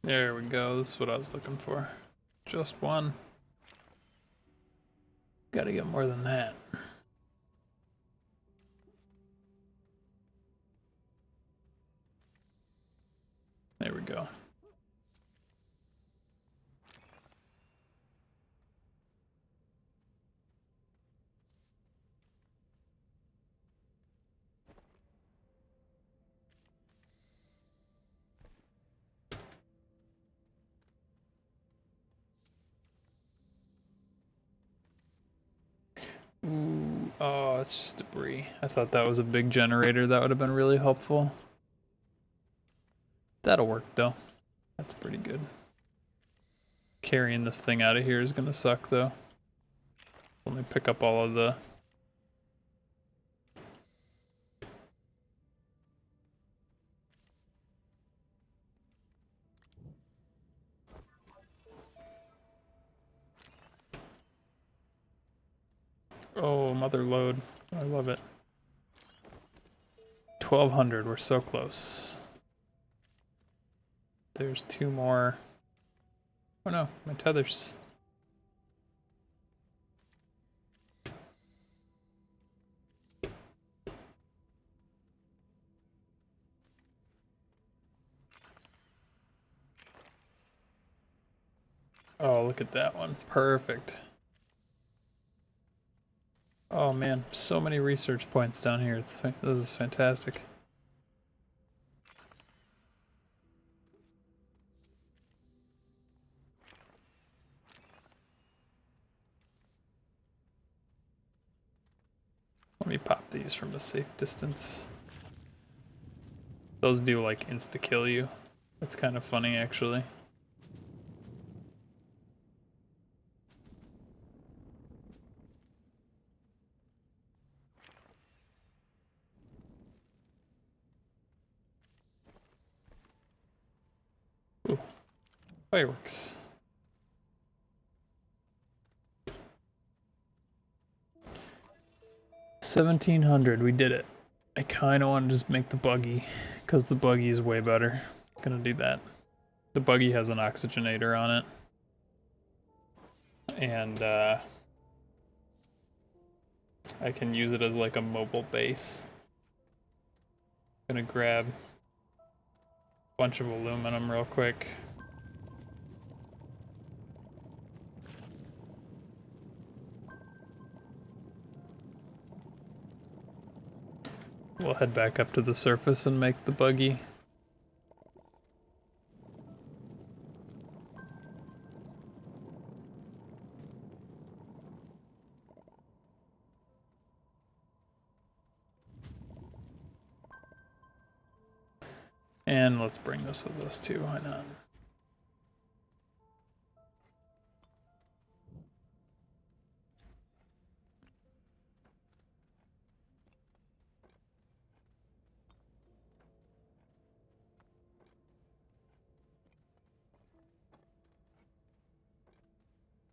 There we go. This is what I was looking for. Just one. Gotta get more than that. There we go. Ooh, oh, it's just debris. I thought that was a big generator. That would have been really helpful. That'll work though. That's pretty good. Carrying this thing out of here is gonna suck though. Let me pick up all of the... Oh, mother load. I love it. 1200, we're so close. There's two more. Oh no, my tethers. Oh, look at that one. Perfect. Oh man, so many research points down here. This is fantastic. Let me pop these from a safe distance. Those do like insta-kill you. That's kind of funny actually. Fireworks. $1,700, we did it. I kind of want to just make the buggy, because the buggy is way better. Gonna do that. The buggy has an oxygenator on it. And I can use it as like a mobile base. Gonna grab a bunch of aluminum real quick. We'll head back up to the surface and make the buggy. And let's bring this with us too, why not?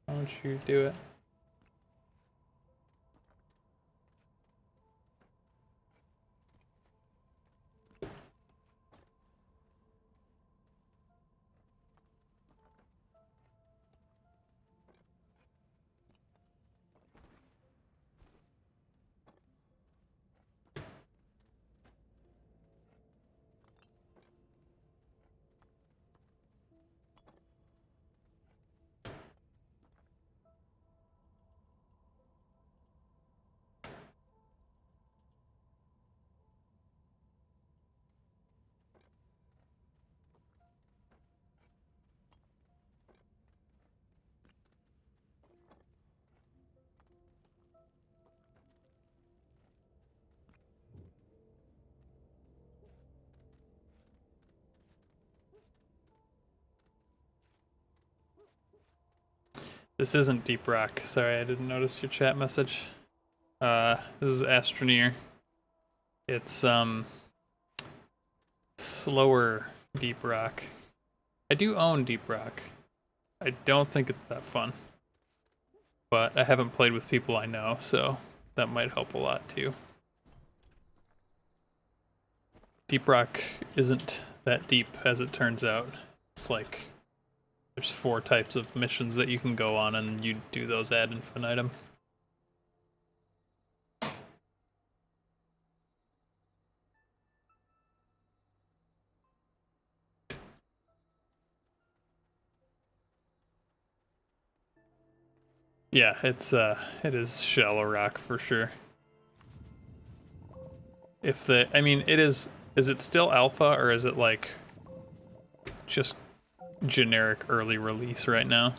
Why don't you do it? This isn't Deep Rock. Sorry, I didn't notice your chat message. This is Astroneer. It's slower Deep Rock. I do own Deep Rock. I don't think it's that fun. But I haven't played with people I know, so that might help a lot too. Deep Rock isn't that deep as it turns out. It's like there's 4 types of missions that you can go on, and you do those ad infinitum. Yeah, it is shallow rock for sure. I mean, is it still alpha, or is it like just generic early release right now?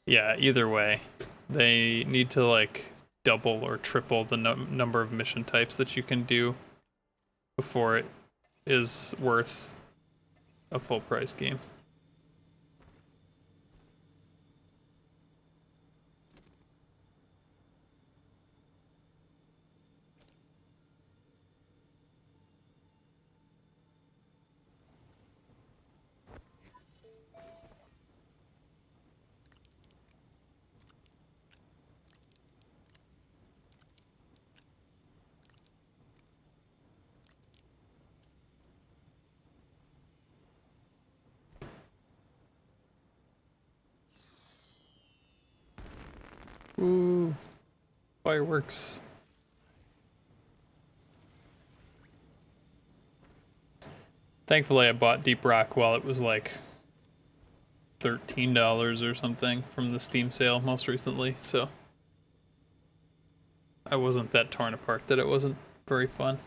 Yeah, either way, they need to like double or triple the number of mission types that you can do before it is worth a full price game. Ooh, fireworks. Thankfully, I bought Deep Rock while it was like $13 or something from the Steam sale most recently, so I wasn't that torn apart that it wasn't very fun.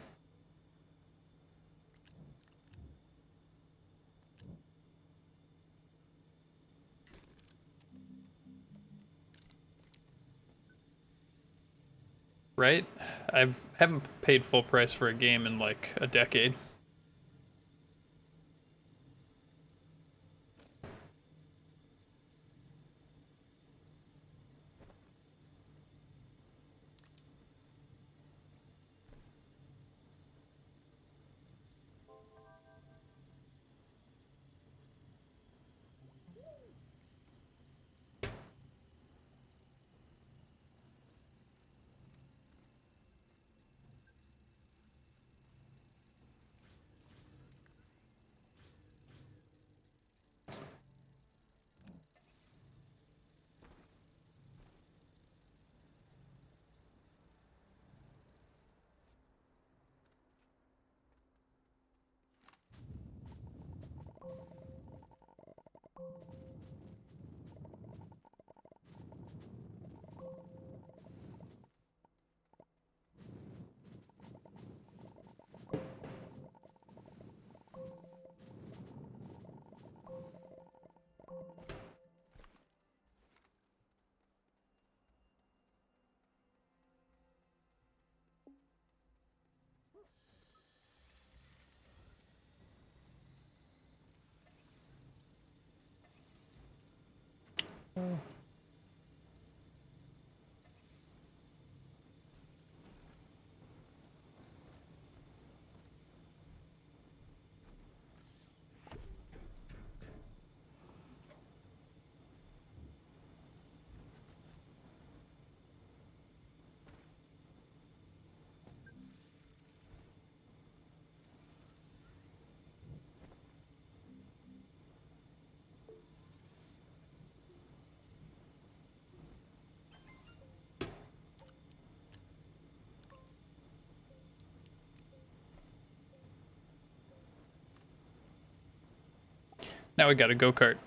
Right? I haven't paid full price for a game in like a decade. Now we got a go-kart.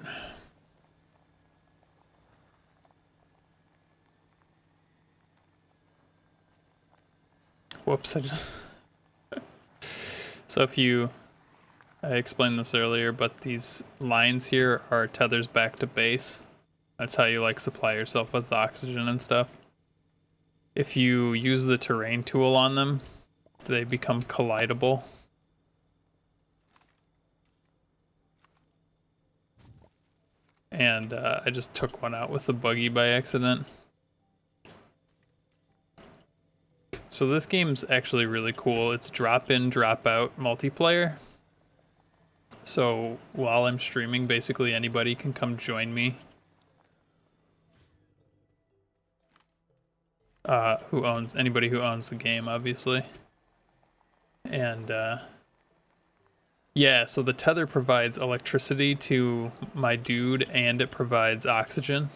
Whoops, I just... So if you... I explained this earlier, but these lines here are tethers back to base. That's how you like supply yourself with oxygen and stuff. If you use the terrain tool on them, they become collidable. And I just took one out with the buggy by accident. So this game's actually really cool. It's drop-in, drop-out multiplayer. So while I'm streaming, basically anybody can come join me. Anybody who owns the game, obviously. And yeah, so the tether provides electricity to my dude, and it provides oxygen.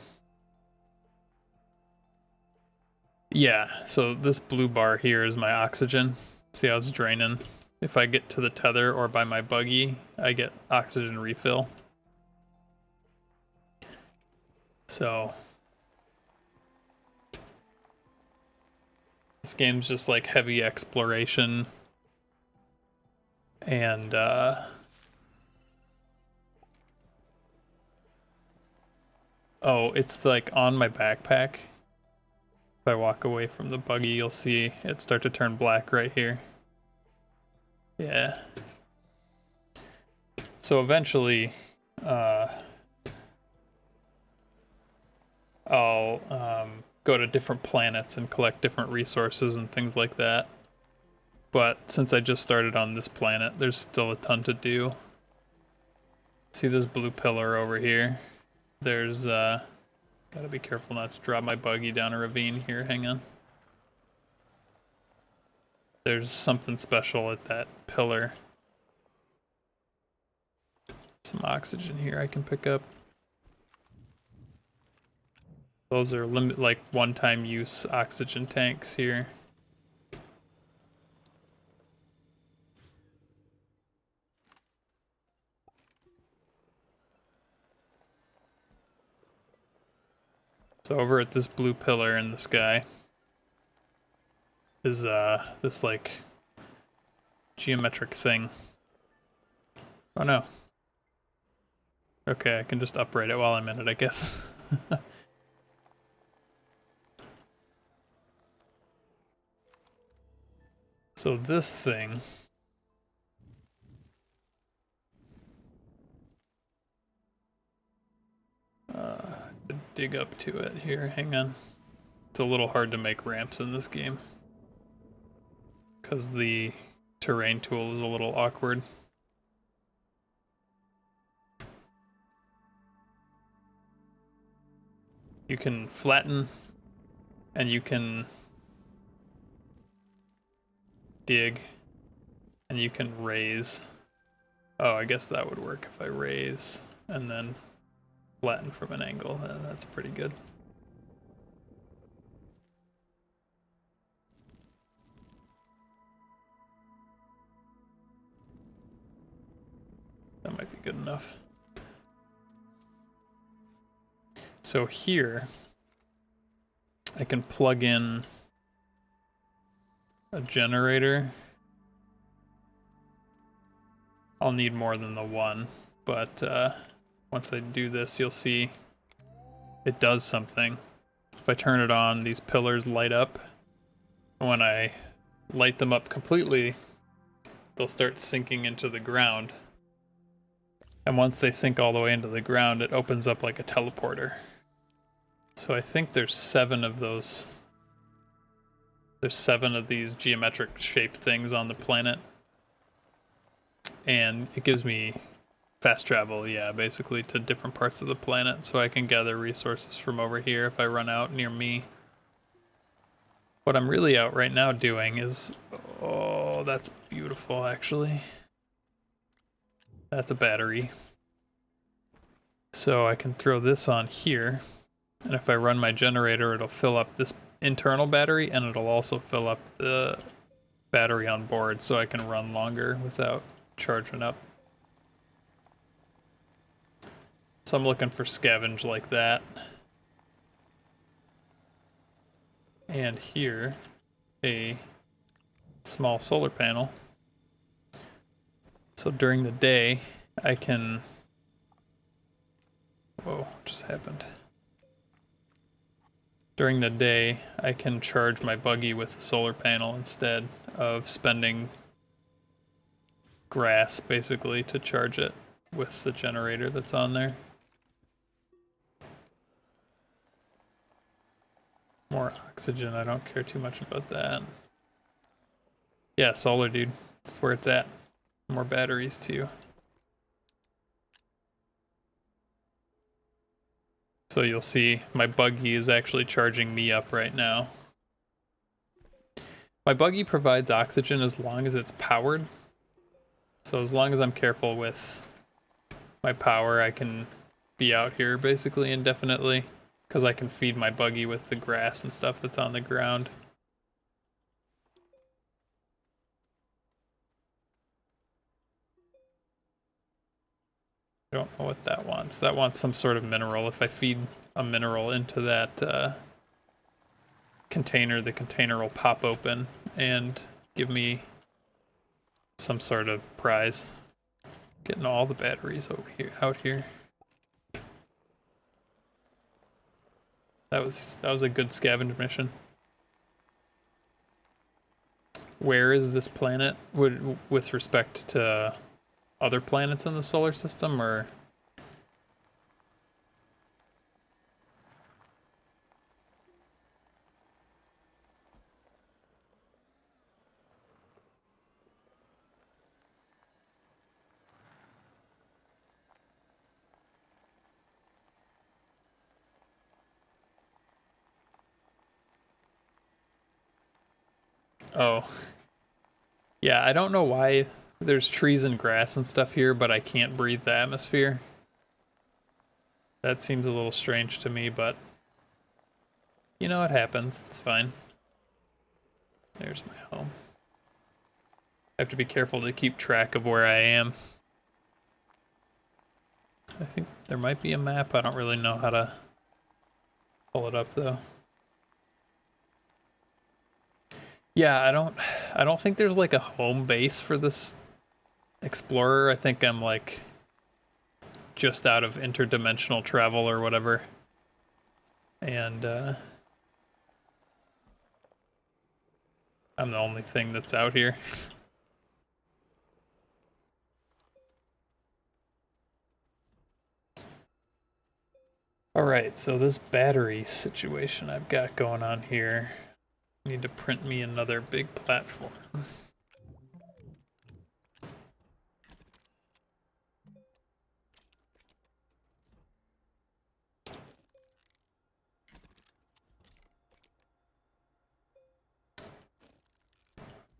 Yeah, so this blue bar here is my oxygen. See how it's draining? If I get to the tether or by my buggy, I get oxygen refill. So this game's just like heavy exploration. And oh, it's like on my backpack. If I walk away from the buggy, you'll see it start to turn black right here. Yeah. So eventually, I'll go to different planets and collect different resources and things like that. But since I just started on this planet, there's still a ton to do. See this blue pillar over here? There's, gotta be careful not to drop my buggy down a ravine here, hang on. There's something special at that pillar. Some oxygen here I can pick up. Those are like one-time use oxygen tanks here. So over at this blue pillar in the sky is this like geometric thing. Oh no. Okay, I can just upright it while I'm in it, I guess. So this thing dig up to it here, hang on. It's a little hard to make ramps in this game because the terrain tool is a little awkward. You can flatten and you can dig and you can raise. Oh, I guess that would work if I raise and then flatten from an angle. That's pretty good. That might be good enough. So here, I can plug in a generator. I'll need more than the one, but once I do this, you'll see it does something. If I turn it on, these pillars light up. When I light them up completely, they'll start sinking into the ground. And once they sink all the way into the ground, it opens up like a teleporter. So I think there's 7 of those. There's 7 of these geometric shaped things on the planet. And it gives me fast travel, yeah, basically to different parts of the planet, so I can gather resources from over here if I run out near me. What I'm really out right now doing is... Oh, that's beautiful, actually. That's a battery. So I can throw this on here, and if I run my generator, it'll fill up this internal battery, and it'll also fill up the battery on board, so I can run longer without charging up. So I'm looking for scavenge like that. And here, a small solar panel. So during the day, I can... Whoa, what just happened? During the day, I can charge my buggy with the solar panel instead of spending grass, basically, to charge it with the generator that's on there. More oxygen, I don't care too much about that. Yeah, solar, dude. That's where it's at. More batteries, too. So you'll see my buggy is actually charging me up right now. My buggy provides oxygen as long as it's powered. So as long as I'm careful with my power, I can be out here basically indefinitely, because I can feed my buggy with the grass and stuff that's on the ground. I don't know what that wants. That wants some sort of mineral. If I feed a mineral into that container, the container will pop open and give me some sort of prize. Getting all the batteries over here, out here. That was a good scavenge mission. Where is this planet with respect to other planets in the solar system, or? Oh. Yeah, I don't know why there's trees and grass and stuff here, but I can't breathe the atmosphere. That seems a little strange to me, but you know, it happens. It's fine. There's my home. I have to be careful to keep track of where I am. I think there might be a map. I don't really know how to pull it up though. Yeah, I don't think there's like a home base for this explorer. I think I'm like just out of interdimensional travel or whatever. And I'm the only thing that's out here. Alright, so this battery situation I've got going on here. I need to print me another big platform.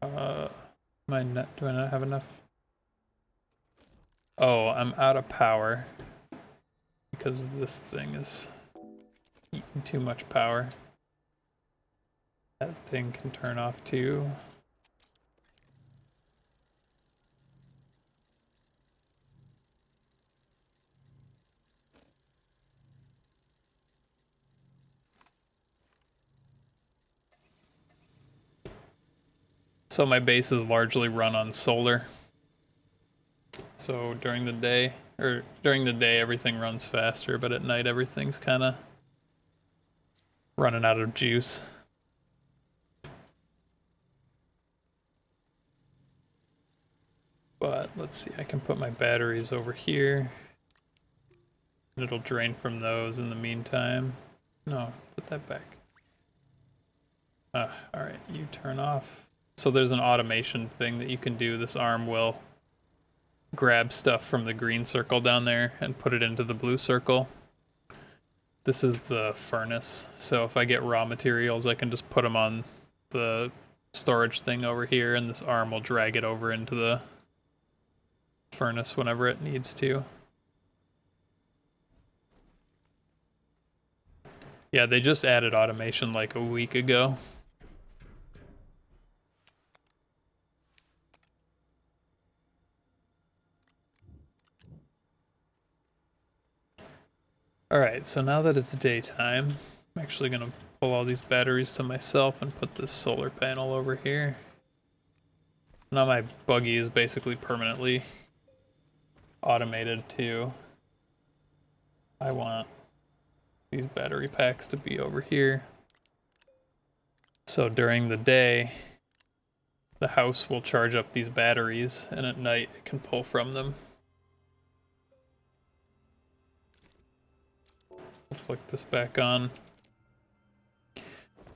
Do I not have enough? Oh, I'm out of power because this thing is eating too much power. That thing can turn off too. So my base is largely run on solar. So during the day, everything runs faster, but at night everything's kind of running out of juice. But let's see, I can put my batteries over here. And it'll drain from those in the meantime. No, put that back. Alright, you turn off. So there's an automation thing that you can do. This arm will grab stuff from the green circle down there and put it into the blue circle. This is the furnace. So if I get raw materials, I can just put them on the storage thing over here, and this arm will drag it over into the furnace whenever it needs to. Yeah, they just added automation like a week ago. Alright, so now that it's daytime, I'm actually going to pull all these batteries to myself and put this solar panel over here. Now my buggy is basically permanently automated too. I want these battery packs to be over here. So during the day, the house will charge up these batteries, and at night it can pull from them. We'll flick this back on.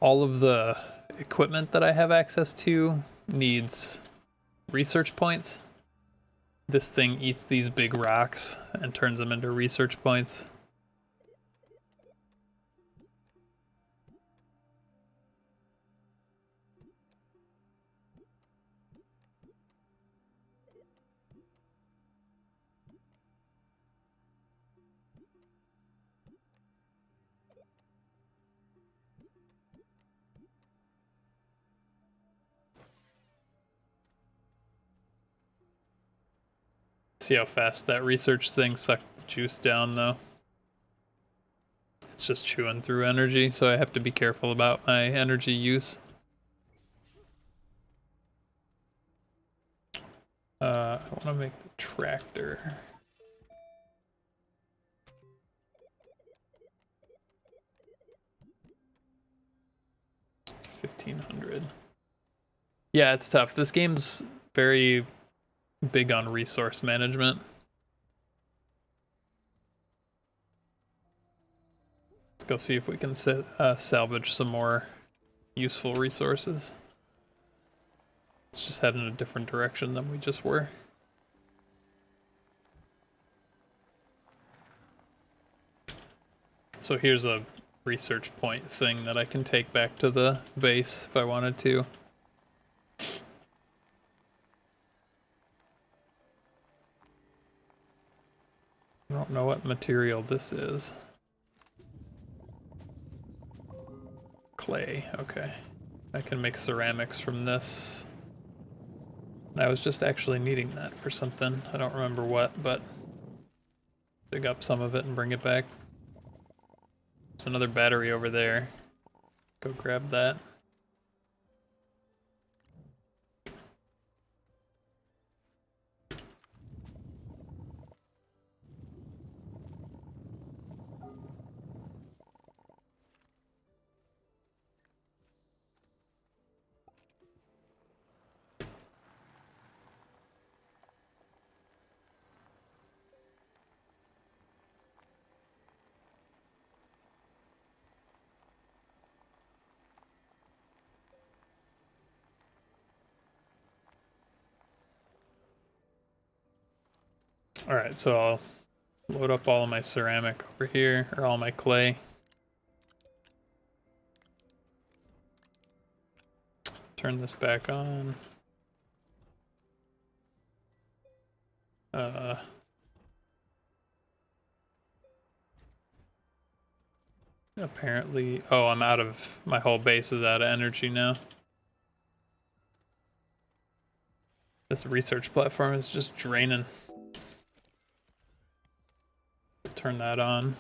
All of the equipment that I have access to needs research points. This thing eats these big rocks and turns them into research points. See how fast that research thing sucked the juice down, though. It's just chewing through energy, so I have to be careful about my energy use. I want to make the tractor. $1,500. Yeah, it's tough. This game's very big on resource management. Let's go see if we can salvage some more useful resources. Let's just head in a different direction than we just were. So here's a research point thing that I can take back to the base if I wanted to. I don't know what material this is. Clay, okay. I can make ceramics from this. I was just actually needing that for something. I don't remember what, but dig up some of it and bring it back. There's another battery over there. Go grab that. Alright, so I'll load up all of my ceramic over here, or all my clay. Turn this back on. Apparently, oh, I'm out of, my whole base is out of energy now. This research platform is just draining. Turn that on.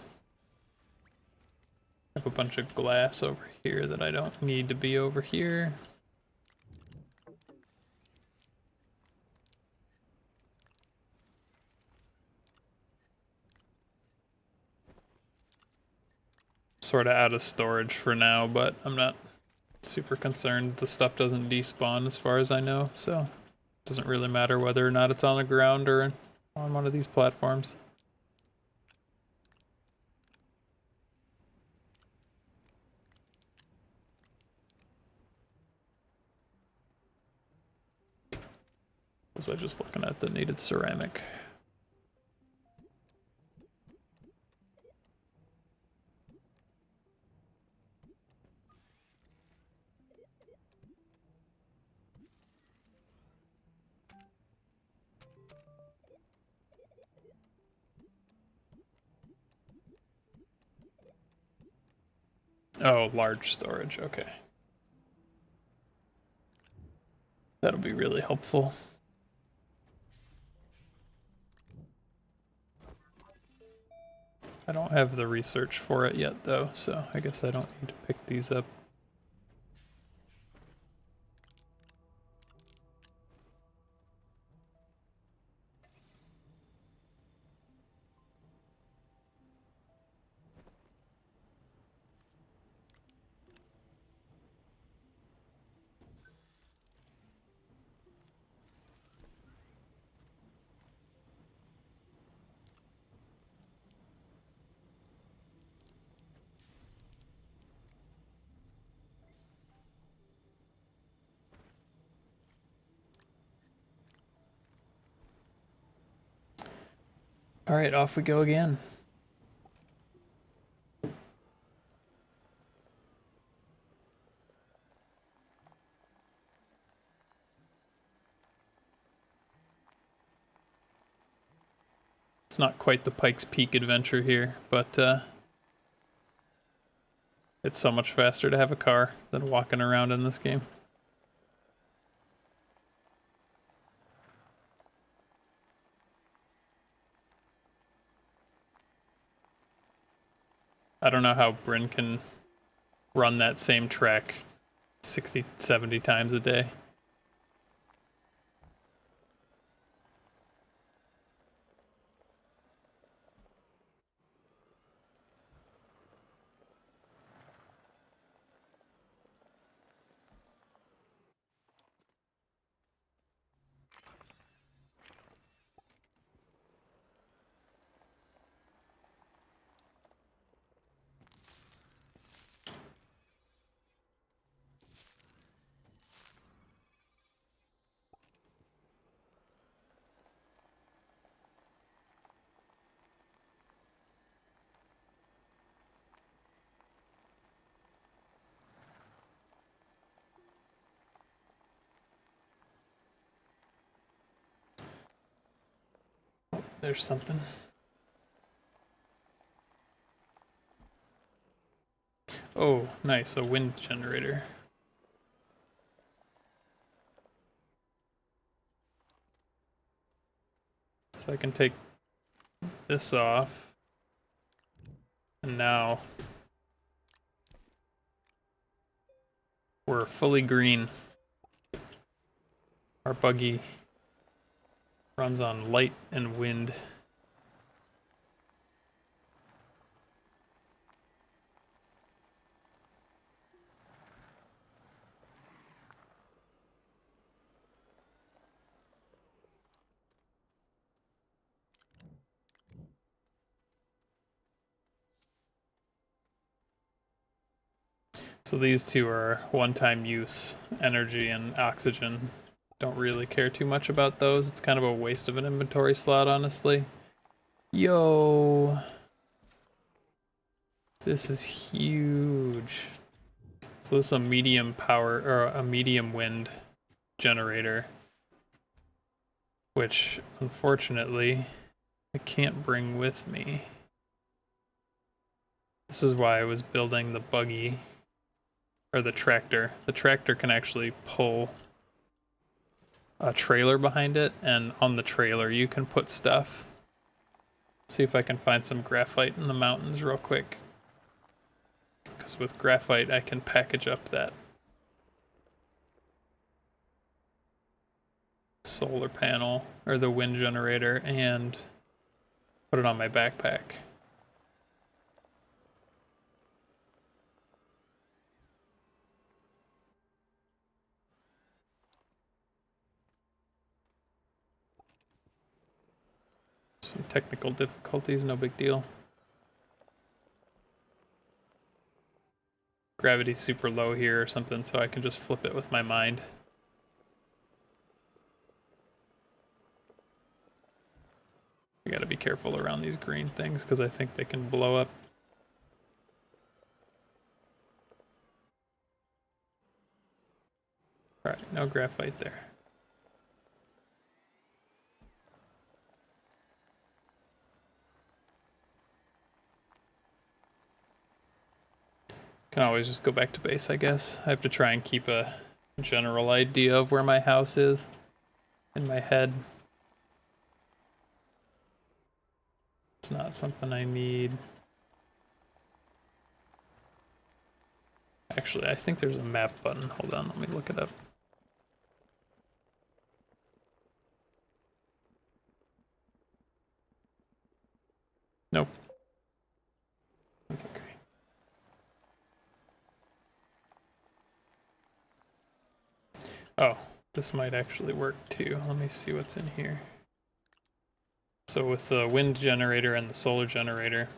I have a bunch of glass over here that I don't need to be over here. sort of out of storage for now, but I'm not super concerned. The stuff doesn't despawn as far as I know, so it doesn't really matter whether or not it's on the ground or on one of these platforms. Was I just looking at the needed ceramic? Oh, large storage, okay. That'll be really helpful. I don't have the research for it yet though, so I guess I don't need to pick these up. All right, off we go again. It's not quite the Pike's Peak adventure here, but it's so much faster to have a car than walking around in this game. I don't know how Bryn can run that same track 60, 70 times a day. There's something. Oh, nice, a wind generator. So I can take this off. And now we're fully green. Our buggy runs on light and wind. So these two are one-time use, energy and oxygen. Don't really care too much about those. It's kind of a waste of an inventory slot, honestly. Yo! This is huge. So this is a medium power, or a medium wind generator, which unfortunately I can't bring with me. This is why I was building the buggy, or the tractor. The tractor can actually pull a trailer behind it, and on the trailer you can put stuff. See if I can find some graphite in the mountains real quick. Because with graphite I can package up that solar panel, or the wind generator, and put it on my backpack. Some technical difficulties, no big deal. Gravity's super low here or something, so I can just flip it with my mind. You gotta be careful around these green things because I think they can blow up. Alright, no graphite there. Can always just go back to base, I guess. I have to try and keep a general idea of where my house is in my head. It's not something I need. Actually, I think there's a map button. Hold on, let me look it up. Nope. That's okay. Oh, this might actually work too. Let me see what's in here. So with the wind generator and the solar generator,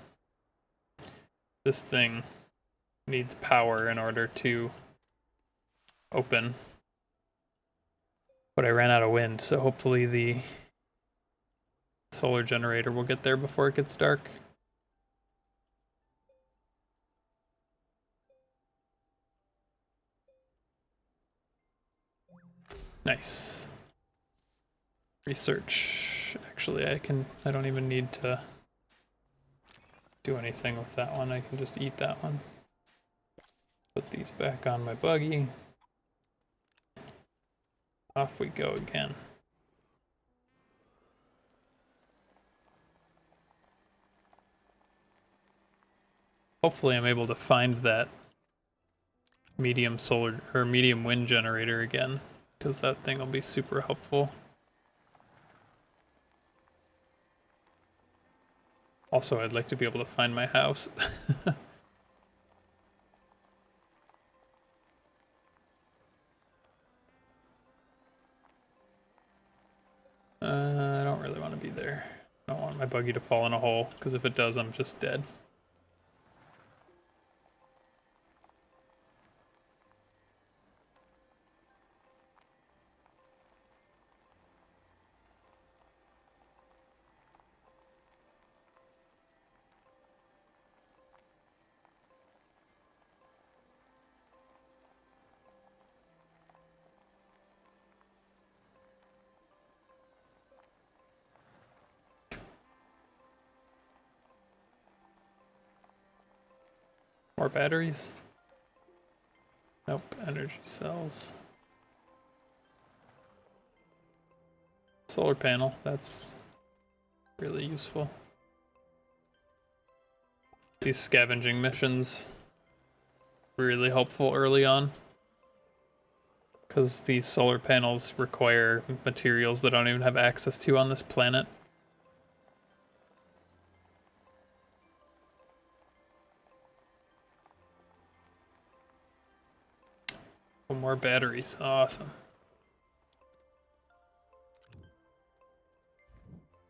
this thing needs power in order to open. But I ran out of wind, so hopefully the solar generator will get there before it gets dark. Nice. Research. Actually, I don't even need to do anything with that one. I can just eat that one. Put these back on my buggy. Off we go again. Hopefully I'm able to find that medium solar or medium wind generator again, because that thing will be super helpful. Also, I'd like to be able to find my house. I don't really want to be there. I don't want my buggy to fall in a hole, because if it does, I'm just dead. More batteries? Nope, energy cells. Solar panel, that's really useful. These scavenging missions really helpful early on, because these solar panels require materials that I don't even have access to on this planet. Oh, more batteries, awesome.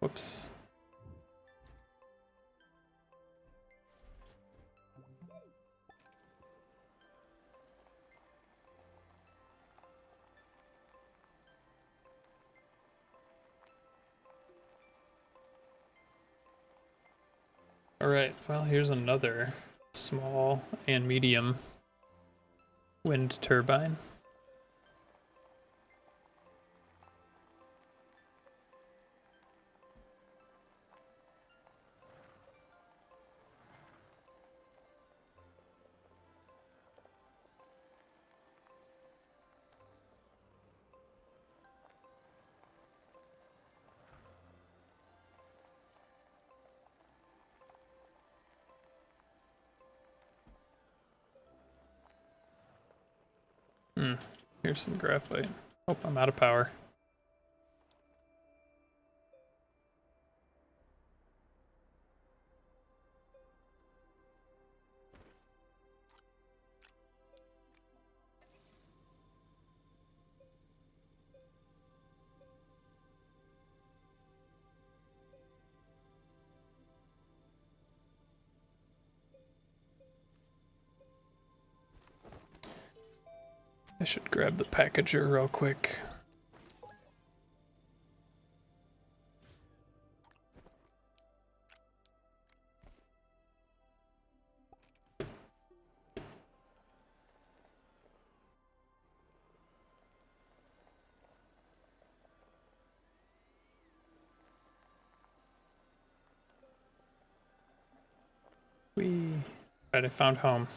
Whoops. Alright, well here's another small and medium wind turbine. Here's some graphite. Oh, I'm out of power. I should grab the packager real quick. Right, I found home.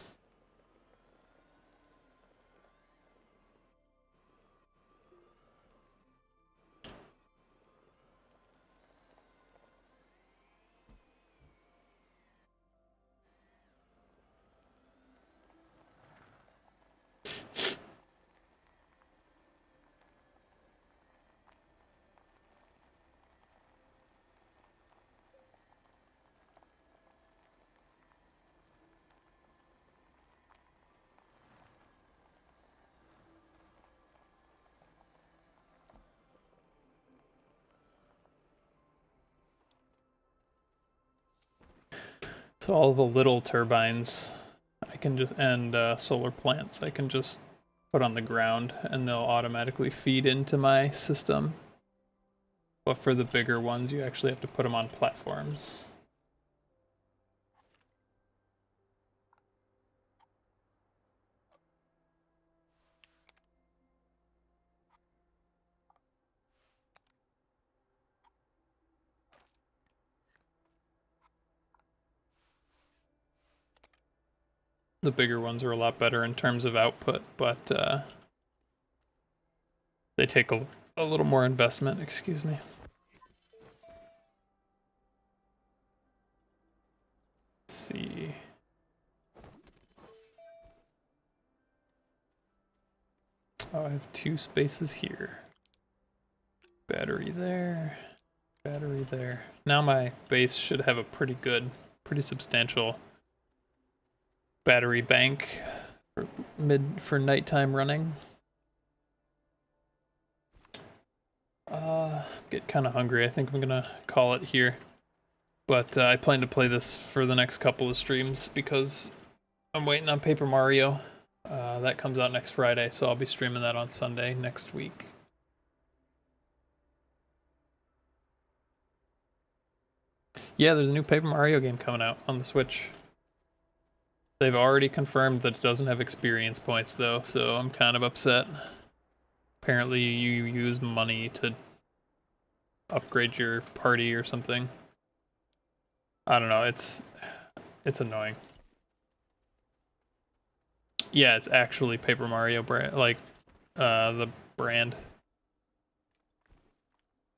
So all the little turbines I can just, and solar plants I can just put on the ground and they'll automatically feed into my system. But for the bigger ones, you actually have to put them on platforms. The bigger ones are a lot better in terms of output, but they take a little more investment, excuse me. Let's see. Oh, I have 2 spaces here. Battery there, battery there. Now my base should have a pretty substantial battery bank for nighttime running. Get kind of hungry. I think I'm gonna call it here. But I plan to play this for the next couple of streams because I'm waiting on Paper Mario. That comes out next Friday, so I'll be streaming that on Sunday next week. Yeah, there's a new Paper Mario game coming out on the Switch. They've already confirmed that it doesn't have experience points though, so I'm kind of upset. Apparently you use money to upgrade your party or something. I don't know, it's annoying. Yeah, it's actually Paper Mario brand, like the brand.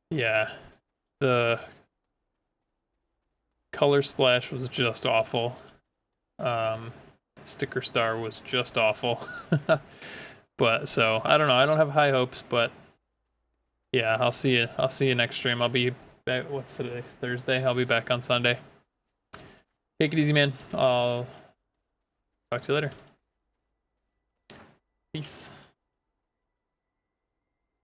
Yeah. The color splash was just awful. Sticker Star was just awful. But so I don't know. I don't have high hopes, but yeah, I'll see you. I'll see you next stream. I'll be back. What's today? Thursday. I'll be back on Sunday. Take it easy, man. I'll talk to you later. Peace.